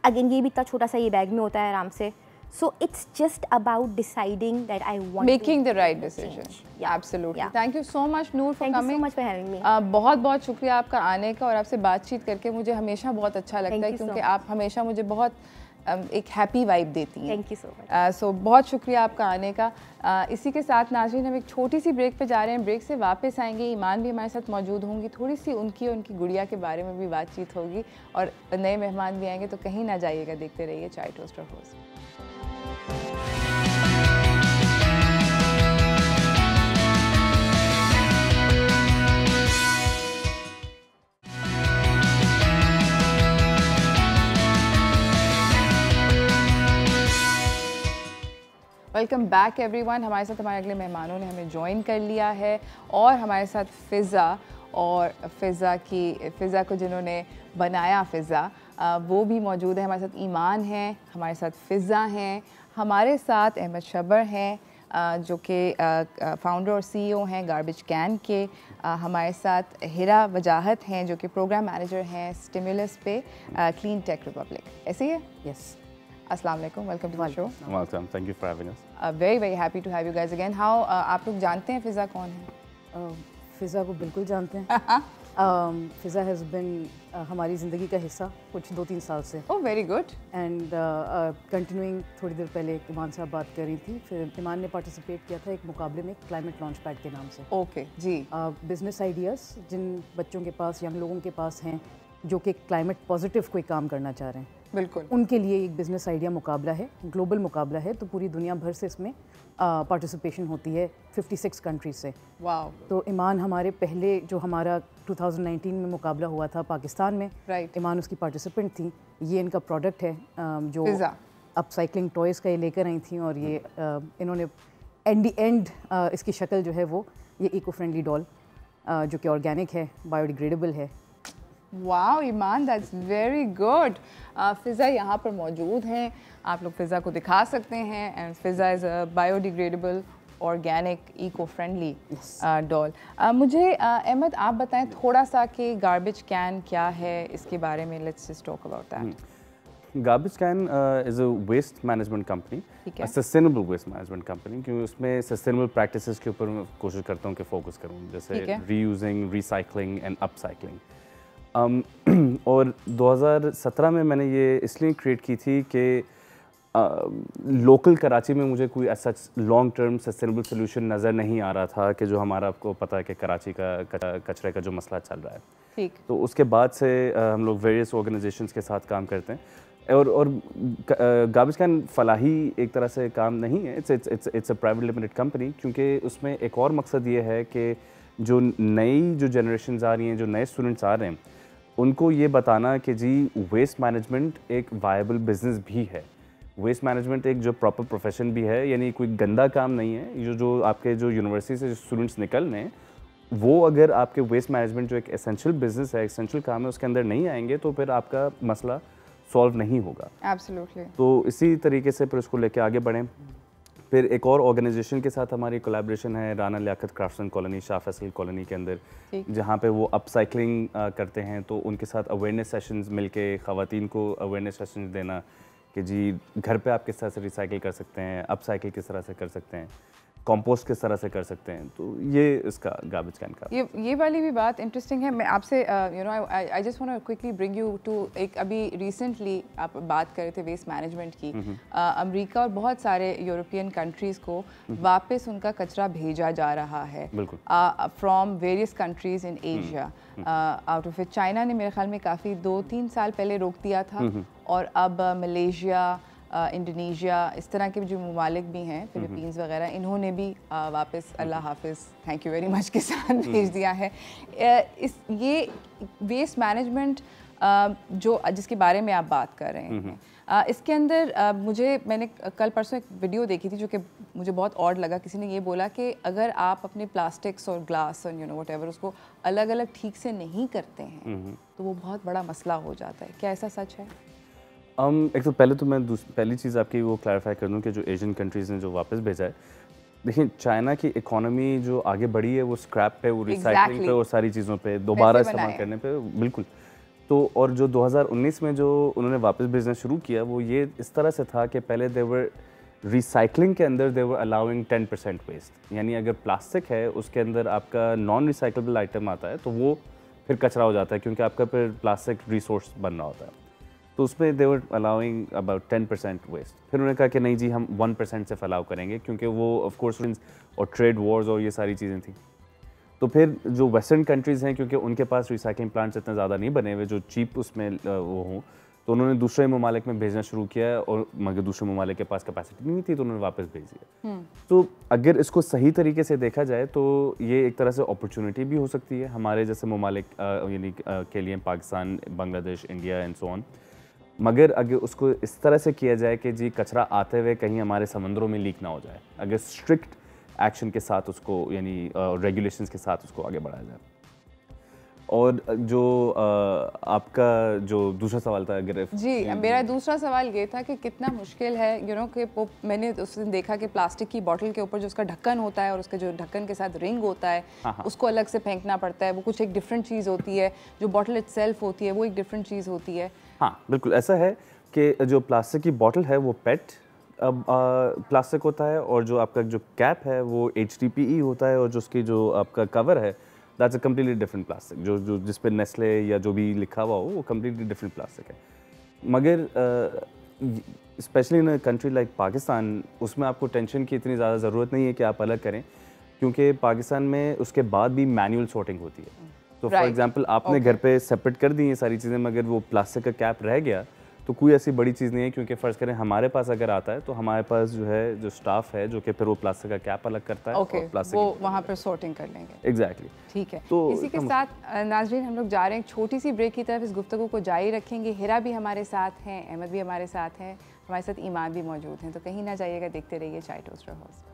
Again ये भी इतना छोटा सा ये बैग में होता है आराम से। So it's just about deciding that I want making the right decision. Yeah, absolutely. Yeah. Thank you so much, Noor, for coming. Thank you so much for having me. बहुत बहुत शुक्रिया आपका आने का, और आपसे बातचीत करके मुझे हमेशा बहुत अच्छा लगता है क्योंकि आप हमेशा मुझे बहुत एक हैप्पी वाइब देती हैं। Thank you so much. So बहुत शुक्रिया आपका आने का। इसी के साथ नाज़रीन हम एक छोटी सी ब्रेक पे जा रहे हैं। ब्रेक से वापस आएंगे, ईमान भी हमारे साथ मौजूद होंगी, थोड़ी सी उनकी और उनकी गुड़िया के बारे में भी बातचीत होगी, और नए मेहमान भी आएंगे। तो कहीं ना जाइएगा, देखते रहिए चाय टोस्ट और होस्ट। Welcome back everyone. हमारे साथ हमारे अगले मेहमानों ने हमें ज्वाइन कर लिया है, और हमारे साथ फ़िज़ा, और फ़िज़ा को जिन्होंने बनाया फ़िज़ा वो भी मौजूद है। हमारे साथ ईमान हैं, हमारे साथ फ़िज़ा हैं, हमारे साथ अहमद शबर हैं जो कि फाउंडर और CEO हैं गार्बेज कैन के। हमारे साथ हिरा वजाहत हैं जो कि प्रोग्राम मैनेजर हैं स्टिमुलस पे क्लीन टेक रिपब्लिक। ऐसे ही है? यस। अस्सलाम वालेकुम, welcome to the show. Welcome, thank you for having us. Very very happy to have you guys again. How आप लोग जानते हैं फ़िज़ा कौन है? फ़िज़ा को बिल्कुल जानते हैं। फ़िज़ा हैज़ बिन हमारी ज़िंदगी का हिस्सा कुछ 2-3 साल से। Oh very good. And continuing, थोड़ी देर पहले ईमान साहब बात कर रही थी, फिर ईमान ने पार्टिसिपेट किया था एक मुकाबले में क्लाइमेट लॉन्च पैड के नाम से। ओके जी। बिजनेस आइडियाज़ जिन बच्चों के पास, यंग लोगों के पास हैं जो कि क्लाइमेट पॉजिटिव कोई काम करना चाह रहे हैं, बिल्कुल उनके लिए एक बिज़नेस आइडिया मुकाबला है, ग्लोबल मुकाबला है। तो पूरी दुनिया भर से इसमें पार्टिसिपेशन होती है 56 कंट्रीज से। वाओ। तो ईमान हमारे पहले जो हमारा 2019 में मुकाबला हुआ था पाकिस्तान में, राइट, ईमान उसकी पार्टिसिपेंट थी। ये इनका प्रोडक्ट है जो अपसाइक्लिंग टॉयज़ का ये लेकर आई थी, और ये इन्होंने एंड इसकी शक्ल जो है वो ये इको फ्रेंडली डॉल जो कि ऑर्गेनिक है, बायोडिग्रेडेबल है। Wow Iman, that's very good. Fiza यहाँ पर मौजूद हैं, आप लोग फ़िज़ा को दिखा सकते हैं। And Fiza is a biodegradable organic eco friendly doll. मुझे अहमद आप बताएं थोड़ा सा कि गार्बेज कैन क्या है, इसके बारे में। Let's just talk about that. Garbage Can is a waste management company, sustainable waste management company, क्योंकि उसमें सस्टेनेबल प्रैक्टिसेस के ऊपर मैं कोशिश करता हूँ कि फोकस करूँ, जैसे रीयूजिंग, रिसाइकलिंग एंड अपसाइकलिंग। और 2017 में मैंने ये इसलिए क्रिएट की थी कि लोकल कराची में मुझे कोई ऐसा लॉन्ग टर्म सस्टेनेबल सोल्यूशन नज़र नहीं आ रहा था कि जो हमारा, आपको पता है कि कराची का कचरे का जो मसला चल रहा है। ठीक। तो उसके बाद से हम लोग वेरियस ऑर्गेनाइजेशंस के साथ काम करते हैं, और गार्बेज कैन फलाही एक तरह से काम नहीं है, it's a private limited company, क्योंकि उसमें एक और मकसद ये है कि जो नई जो जनरेशन्स आ रही हैं, जो नए स्टूडेंट्स आ रहे हैं, उनको ये बताना कि जी वेस्ट मैनेजमेंट एक वायबल बिजनेस भी है। वेस्ट मैनेजमेंट एक जो प्रॉपर प्रोफेशन भी है, यानी कोई गंदा काम नहीं है। जो आपके जो यूनिवर्सिटी से जो स्टूडेंट्स निकलने हैं, वो अगर आपके वेस्ट मैनेजमेंट जो एक एसेंशियल बिजनेस है, एसेंशियल काम है, उसके अंदर नहीं आएंगे तो फिर आपका मसला सॉल्व नहीं होगा। एब्सोल्युटली। तो इसी तरीके से फिर उसको लेके आगे बढ़ें। फिर एक और ऑर्गेनाइजेशन के साथ हमारी कोलैबोरेशन है, Rana Liaquat craftsman colony, Shah Faisal colony के अंदर, जहाँ पे वो अपसाइक्लिंग करते हैं। तो उनके साथ अवेयरनेस सेशंस मिलके ख़वातीन को अवेयरनेस सेशंस देना कि जी घर पे आप किस तरह से रिसाइकिल कर सकते हैं, अपसाइकिल किस तरह से कर सकते हैं, कंपोस्ट किस तरह से कर सकते हैं। तो ये इसका गार्बेज कैन का ये वाली भी बात इंटरेस्टिंग है। मैं आपसे you know I just want to quickly bring you to एक अभी रिसेंटली आप बात कर रहे थे वेस्ट मैनेजमेंट की। अमेरिका और बहुत सारे यूरोपियन कंट्रीज़ को वापस उनका कचरा भेजा जा रहा है from various countries in Asia. Out of it China ने मेरे ख्याल में काफ़ी 2-3 साल पहले रोक दिया था, और अब मलेशिया, इंडोनेशिया, इस तरह के जो ममालिक भी हैं, फिलीपींस वगैरह, इन्होंने भी वापस अल्लाह हाफिज़, थैंक यू वेरी मच के साथ भेज दिया है। ये वेस्ट मैनेजमेंट जो जिसके बारे में आप बात कर रहे हैं, इसके अंदर मैंने कल परसों एक वीडियो देखी थी जो कि मुझे बहुत ऑड लगा। किसी ने ये बोला कि अगर आप अपने प्लास्टिक्स और ग्लास और व्हाटएवर उसको अलग अलग ठीक से नहीं करते हैं तो वो बहुत बड़ा मसला हो जाता है। क्या ऐसा सच है? एक तो पहले तो मैं पहली चीज़ आपकी वो क्लैरिफाई कर दूं कि जो एशियन कंट्रीज़ ने जो वापस भेजा है, देखिए चाइना की इकोनॉमी जो आगे बढ़ी है वो स्क्रैप पे, वो रिसाइकलिंग पे और सारी चीज़ों पे दोबारा इस्तेमाल करने पे, बिल्कुल। तो और जो 2019 में जो उन्होंने वापस बिजनेस शुरू किया वो ये इस तरह से था कि पहले देवर रिसाइकलिंग के अंदर देवर अलाउइंग 10% वेस्ट, यानी अगर प्लास्टिक है उसके अंदर आपका नॉन रिसाइकलेबल आइटम आता है तो वो फिर कचरा हो जाता है, क्योंकि आपका फिर प्लास्टिक रिसोर्स बन रहा होता है। तो उसमें दे वर अलाउइंग अबाउट 10% वेस्ट। फिर उन्होंने कहा कि नहीं जी, हम 1% से अलाउ करेंगे, क्योंकि वो ऑफ कोर्स और ट्रेड वॉर्स और ये सारी चीज़ें थी। तो फिर जो वेस्टर्न कंट्रीज़ हैं, क्योंकि उनके पास रिसाइकलिंग प्लांट्स इतने ज़्यादा नहीं बने हुए जो चीप उसमें वो हों, तो उन्होंने दूसरे ममालिक में भेजना शुरू किया, और मगर दूसरे ममालिक के पास कैपेसिटी नहीं थी तो उन्होंने वापस भेज दिया। तो अगर इसको सही तरीके से देखा जाए तो ये एक तरह से अपॉर्चुनिटी भी हो सकती है हमारे जैसे ममालिक यानी के लिए, Pakistan, Bangladesh, India and so on. मगर अगर उसको इस तरह से किया जाए कि जी कचरा आते हुए कहीं हमारे समंदरों में लीक ना हो जाए, अगर स्ट्रिक्ट एक्शन के साथ उसको यानी रेगुलेशंस के साथ उसको आगे बढ़ाया जाए। और जो आपका जो दूसरा सवाल था, अगर जी मेरा दूसरा सवाल ये था कि कितना मुश्किल है कि मैंने उस दिन देखा कि प्लास्टिक की बोतल के ऊपर जो उसका ढक्कन होता है और उसके जो ढक्कन के साथ रिंग होता है, उसको अलग से फेंकना पड़ता है। वो कुछ एक डिफरेंट चीज़ होती है, जो बोतल इटसेल्फ होती है वो एक डिफरेंट चीज़ होती है। हाँ बिल्कुल ऐसा है कि जो प्लास्टिक की बोतल है वो पेट प्लास्टिक होता है, और जो आपका जो कैप है वो HDPE होता है, और जो उसकी जो आपका कवर है that's a completely different plastic. जो जिस पे नेस्ले या जो भी लिखा हुआ हो वो कम्प्लीटली डिफरेंट प्लास्टिक है। मगर specially in country like Pakistan, उसमें आपको टेंशन की इतनी ज़्यादा ज़रूरत नहीं है कि आप अलग करें, क्योंकि पाकिस्तान में उसके बाद भी मैनुअल सॉर्टिंग होती है। तो फॉर एग्जांपल आपने घर पे सेपरेट कर दी ये सारी चीज़ें, मगर वो प्लास्टिक का कैप रह गया तो कोई ऐसी बड़ी चीज़ नहीं है, क्योंकि फ़र्ज़ करें हमारे पास अगर आता है तो हमारे पास जो है जो स्टाफ है जो कि फिर वो प्लास्टिक का कैप अलग करता है, और प्लास्टिक वो वहाँ पर सॉर्टिंग कर लेंगे। एग्जैक्टली ठीक है। तो इसी के साथ नाज़रीन हम लोग जा रहे हैं छोटी सी ब्रेक की तरफ, इस गुफ्तगू को जारी रखेंगे। हिरा भी हमारे साथ हैं, अहमद भी हमारे साथ हैं, हमारे साथ ईमान भी मौजूद हैं, तो कहीं ना जाइएगा, देखते रहिए चाय toaster house.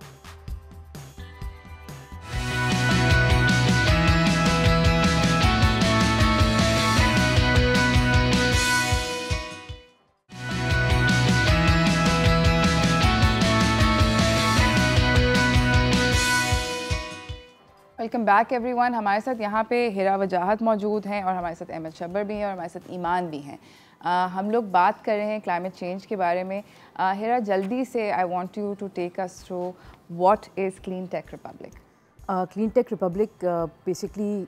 Welcome back everyone. हमारे साथ यहाँ पे हिरा वजाहत मौजूद हैं, और हमारे साथ अहमद शब्बर भी हैं, और हमारे साथ ईमान भी हैं। हम लोग बात कर रहे हैं क्लाइमेट चेंज के बारे में। हिरा, जल्दी से I want you to take us through what is Clean Tech Republic. Clean Tech Republic basically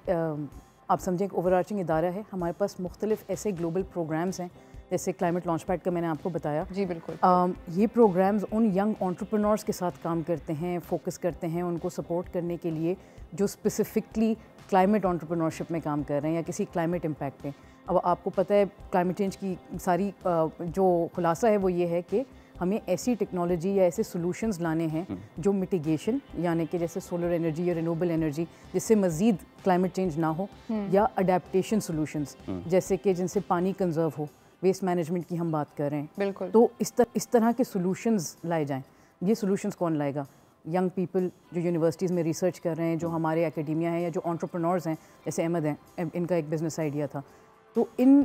आप समझें एक ओवरआर्चिंग इदारा है। हमारे पास मुख्तलिफ ऐसे ग्लोबल प्रोग्राम्स हैं, जैसे क्लाइमेट लॉन्च पैड का मैंने आपको बताया। जी बिल्कुल। ये प्रोग्राम्स उन यंग एंटरप्रेन्योर्स के साथ काम करते हैं, फोकस करते हैं उनको सपोर्ट करने के लिए जो स्पेसिफिकली क्लाइमेट एंटरप्रेन्योरशिप में काम कर रहे हैं या किसी क्लाइमेट इम्पैक्ट पे। अब आपको पता है क्लाइमेट चेंज की सारी जो खुलासा है वो ये है कि हमें ऐसी टेक्नोलॉजी या ऐसे सॉल्यूशंस लाने हैं जो मिटिगेशन, यानी कि जैसे सोलर एनर्जी या रिन्यूएबल एनर्जी, जिससे मज़ीद क्लाइमेट चेंज ना हो, या अडेप्टेशन सॉल्यूशंस जैसे कि जिनसे पानी कंजर्व हो। वेस्ट मैनेजमेंट की हम बात कर रहे हैं, बिल्कुल, तो इस तरह के सॉल्यूशंस लाए जाएं। ये सॉल्यूशंस कौन लाएगा? यंग पीपल जो यूनिवर्सिटीज़ में रिसर्च कर रहे हैं, जो हमारे एकेडमिया हैं या जो एंटरप्रेन्योर्स हैं, जैसे अहमद हैं, इनका एक बिज़नेस आइडिया था। तो इन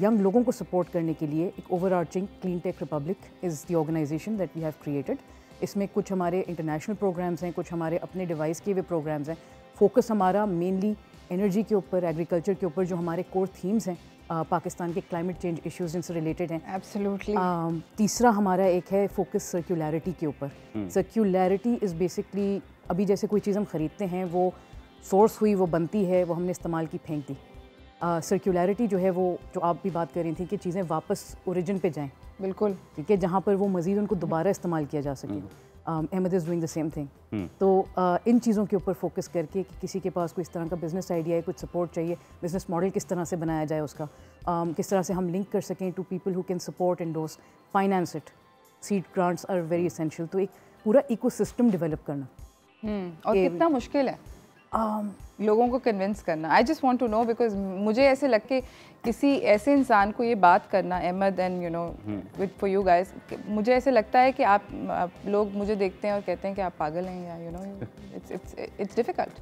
यंग लोगों को सपोर्ट करने के लिए एक overarching Clean Tech Republic is the organisation that we have created. इसमें कुछ हमारे इंटरनेशनल प्रोग्राम्स हैं, कुछ हमारे अपने डिवाइस किए हुए प्रोग्राम्स हैं। फोकस हमारा मेनली एनर्जी के ऊपर, एग्रीकल्चर के ऊपर, जो हमारे कोर थीम्स हैं पाकिस्तान के क्लाइमेट चेंज इश्यूज जिनसे रिलेटेड हैं। एब्सोल्युटली। तीसरा हमारा एक है फोकस सर्कुलैरिटी के ऊपर। सर्कुलैरिटी इज़ बेसिकली, अभी जैसे कोई चीज़ हम ख़रीदते हैं, वो सोर्स हुई, वो बनती है, वो हमने इस्तेमाल की, फेंक दी। सर्कुलैरिटी जो है वो, जो आप भी बात कर रही थी कि चीज़ें वापस ओरिजिन पे जाएं, बिल्कुल, ठीक है, जहाँ पर वो मज़ीद उनको दोबारा इस्तेमाल किया जा सके। Ahmed is doing the same thing. तो इन चीज़ों के ऊपर फोकस करके कि किसी के पास कोई इस तरह का बिज़नेस आइडिया है, कुछ सपोर्ट चाहिए, बिज़नेस मॉडल किस तरह से बनाया जाए उसका, किस तरह से हम लिंक कर सकें to people who can support endorse, finance it, seed grants are very essential. तो एक पूरा इकोसिस्टम डेवलप करना। और कितना मुश्किल है लोगों को कन्विंस करना। I just want to know, because मुझे ऐसे लग के किसी ऐसे इंसान को ये बात करना, Ahmed and you know with for you guys, मुझे ऐसे लगता है कि आप लोग मुझे देखते हैं और कहते हैं कि आप पागल हैं, या you know it's difficult.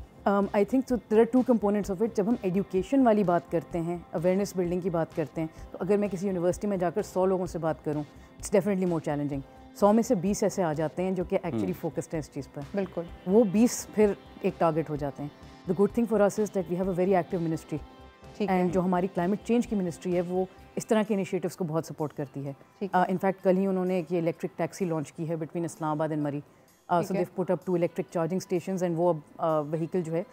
I think so there are two components of it. जब हम एजुकेशन वाली बात करते हैं, अवेयरनेस बिल्डिंग की बात करते हैं, तो अगर मैं किसी यूनिवर्सिटी में जाकर 100 लोगों से बात करूँ, इट्स डेफिनेटली मोर चैलेंजिंग। 100 में से 20 ऐसे आ जाते हैं जो कि एक्चुअली फोकस्ड हैं इस चीज़ पर। बिल्कुल, वो 20 फिर एक टारगेट हो जाते हैं। The good thing for us is that we have a very active ministry, and जो हमारी क्लाइमेट चेंज की मिनिस्ट्री है वो इस तरह के इनिशिएटिव्स को बहुत सपोर्ट करती है। इनफैक्ट कल ही उन्होंने एक ये इलेक्ट्रिक टैक्सी लॉन्च की है between Islamabad and Murree. So they've put up 2 electric charging stations, and वो अब व्हीकल जो है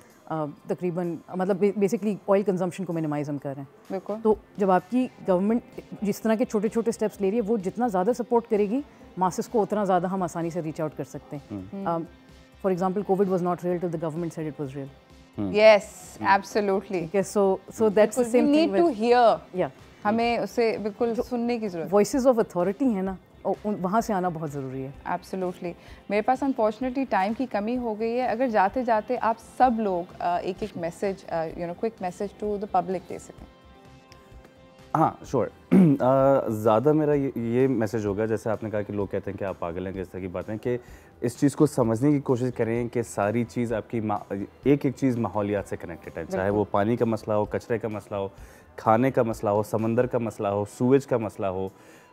तकरीबन, मतलब बेसिकली ऑयल कंजम्पशन को मिनिमाइज हम कर रहे हैं। बिल्कुल। तो जब आपकी गवर्नमेंट जिस तरह के छोटे छोटे स्टेप्स ले रही है, वो जितना ज़्यादा सपोर्ट करेगी मासेस को, उतना ज़्यादा हम आसानी से रीच आउट कर सकते हैं। For example, Covid was not real till the government said it was real. Yes, absolutely. Okay, so that's the same we thing. need to hear. Yeah. हमें उसे बिल्कुल सुनने की ज़रूरत है। Voices of authority है ना, वहाँ से आना बहुत ज़रूरी है। Absolutely. मेरे पास अनफॉर्चुनेटली टाइम की कमी हो गई है। अगर जाते जाते आप सब लोग एक एक message, you know, quick message to the public दे सकें। हाँ, श्योर। ज़्यादा मेरा ये मैसेज होगा, जैसे आपने कहा कि लोग कहते हैं कि आप पागल हैं, किस तरह की बातें, कि इस चीज़ को समझने की कोशिश करें कि सारी चीज़ आपकी एक एक चीज़ माहौलियात से कनेक्टेड है। चाहे वो पानी का मसला हो, कचरे का मसला हो, खाने का मसला हो, समंदर का मसला हो, सूएज का मसला हो,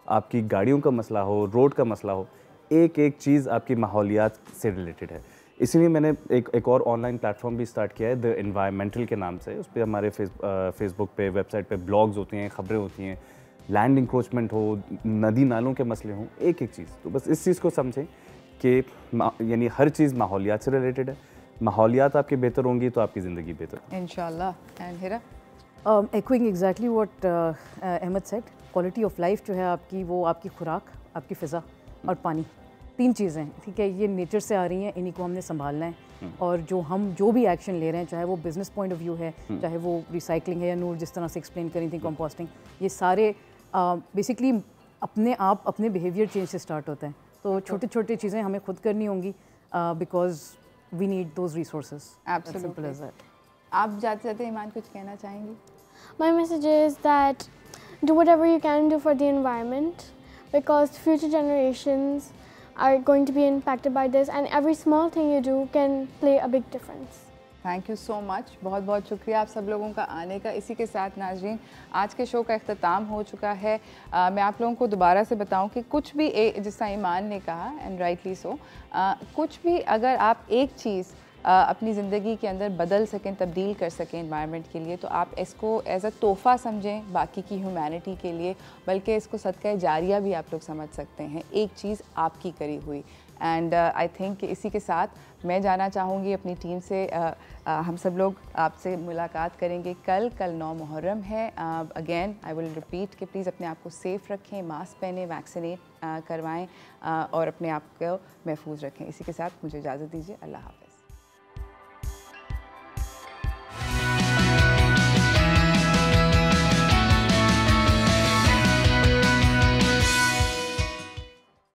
आपकी गाड़ियों का मसला हो, रोड का मसला हो, एक एक चीज़ आपकी माहौलियात से रिलेटेड है। इसीलिए मैंने एक और ऑनलाइन प्लेटफॉर्म भी स्टार्ट किया है, द एनवायरमेंटल के नाम से। उस पर हमारे फेसबुक पे, वेबसाइट पे ब्लॉग्स होती हैं, खबरें होती हैं, लैंड इंक्रोचमेंट हो, नदी नालों के मसले हों, एक एक चीज़। तो बस इस चीज़ को समझें कि यानी हर चीज़ माहौलियात से रिलेटेड है। माहौलियात आपकी बेहतर होंगी तो आपकी ज़िंदगी बेहतर। इंशाल्लाह। And Hira? Echoing exactly what Ahmed said, quality of life जो है आपकी, वो आपकी खुराक, आपकी फ़िज़ा और पानी, 3 चीज़ें, ठीक है, ये नेचर से आ रही हैं, इन्हीं को हमने संभालना है। और जो भी एक्शन ले रहे हैं, चाहे वो बिज़नेस पॉइंट ऑफ व्यू है, चाहे वो रिसाइकलिंग है, या नूर जिस तरह से एक्सप्लेन करी थी, कंपोस्टिंग, ये सारे बेसिकली अपने आप अपने बिहेवियर चेंज से स्टार्ट होते हैं। तो छोटी छोटी चीज़ें हमें खुद करनी होंगी, because we need those resources. Absolutely. आप जाते जाते ईमान कुछ कहना चाहेंगी? My message is that do whatever you can do for the environment, because future generations are going to be impacted by this, and every small thing you do can play a big difference. Thank you so much, बहुत बहुत शुक्रिया आप सब लोगों का आने का। इसी के साथ नाज़रीन, आज के शो का अख्ताम हो चुका है। मैं आप लोगों को दोबारा से बताऊं कि कुछ भी जिसका ईमान ने कहा, एंड राइटली सो, कुछ भी अगर आप एक चीज़ अपनी ज़िंदगी के अंदर बदल सकें, तब्दील कर सकें एनवायरनमेंट के लिए, तो आप इसको एज अ तोहफ़ा समझें बाकी की ह्यूमैनिटी के लिए, बल्कि इसको सदका जारिया भी आप लोग समझ सकते हैं, एक चीज़ आपकी करी हुई। एंड आई थिंक इसी के साथ मैं जाना चाहूँगी अपनी टीम से। हम सब लोग आपसे मुलाकात करेंगे कल 9 मुहर्रम है। अगेन आई विल रिपीट कि प्लीज़ अपने आप को सेफ़ रखें, मास्क पहने, वैक्सीनेट करवाएं और अपने आप को महफूज रखें। इसी के साथ मुझे इजाज़त दीजिए। अल्लाह हाफ़िज़।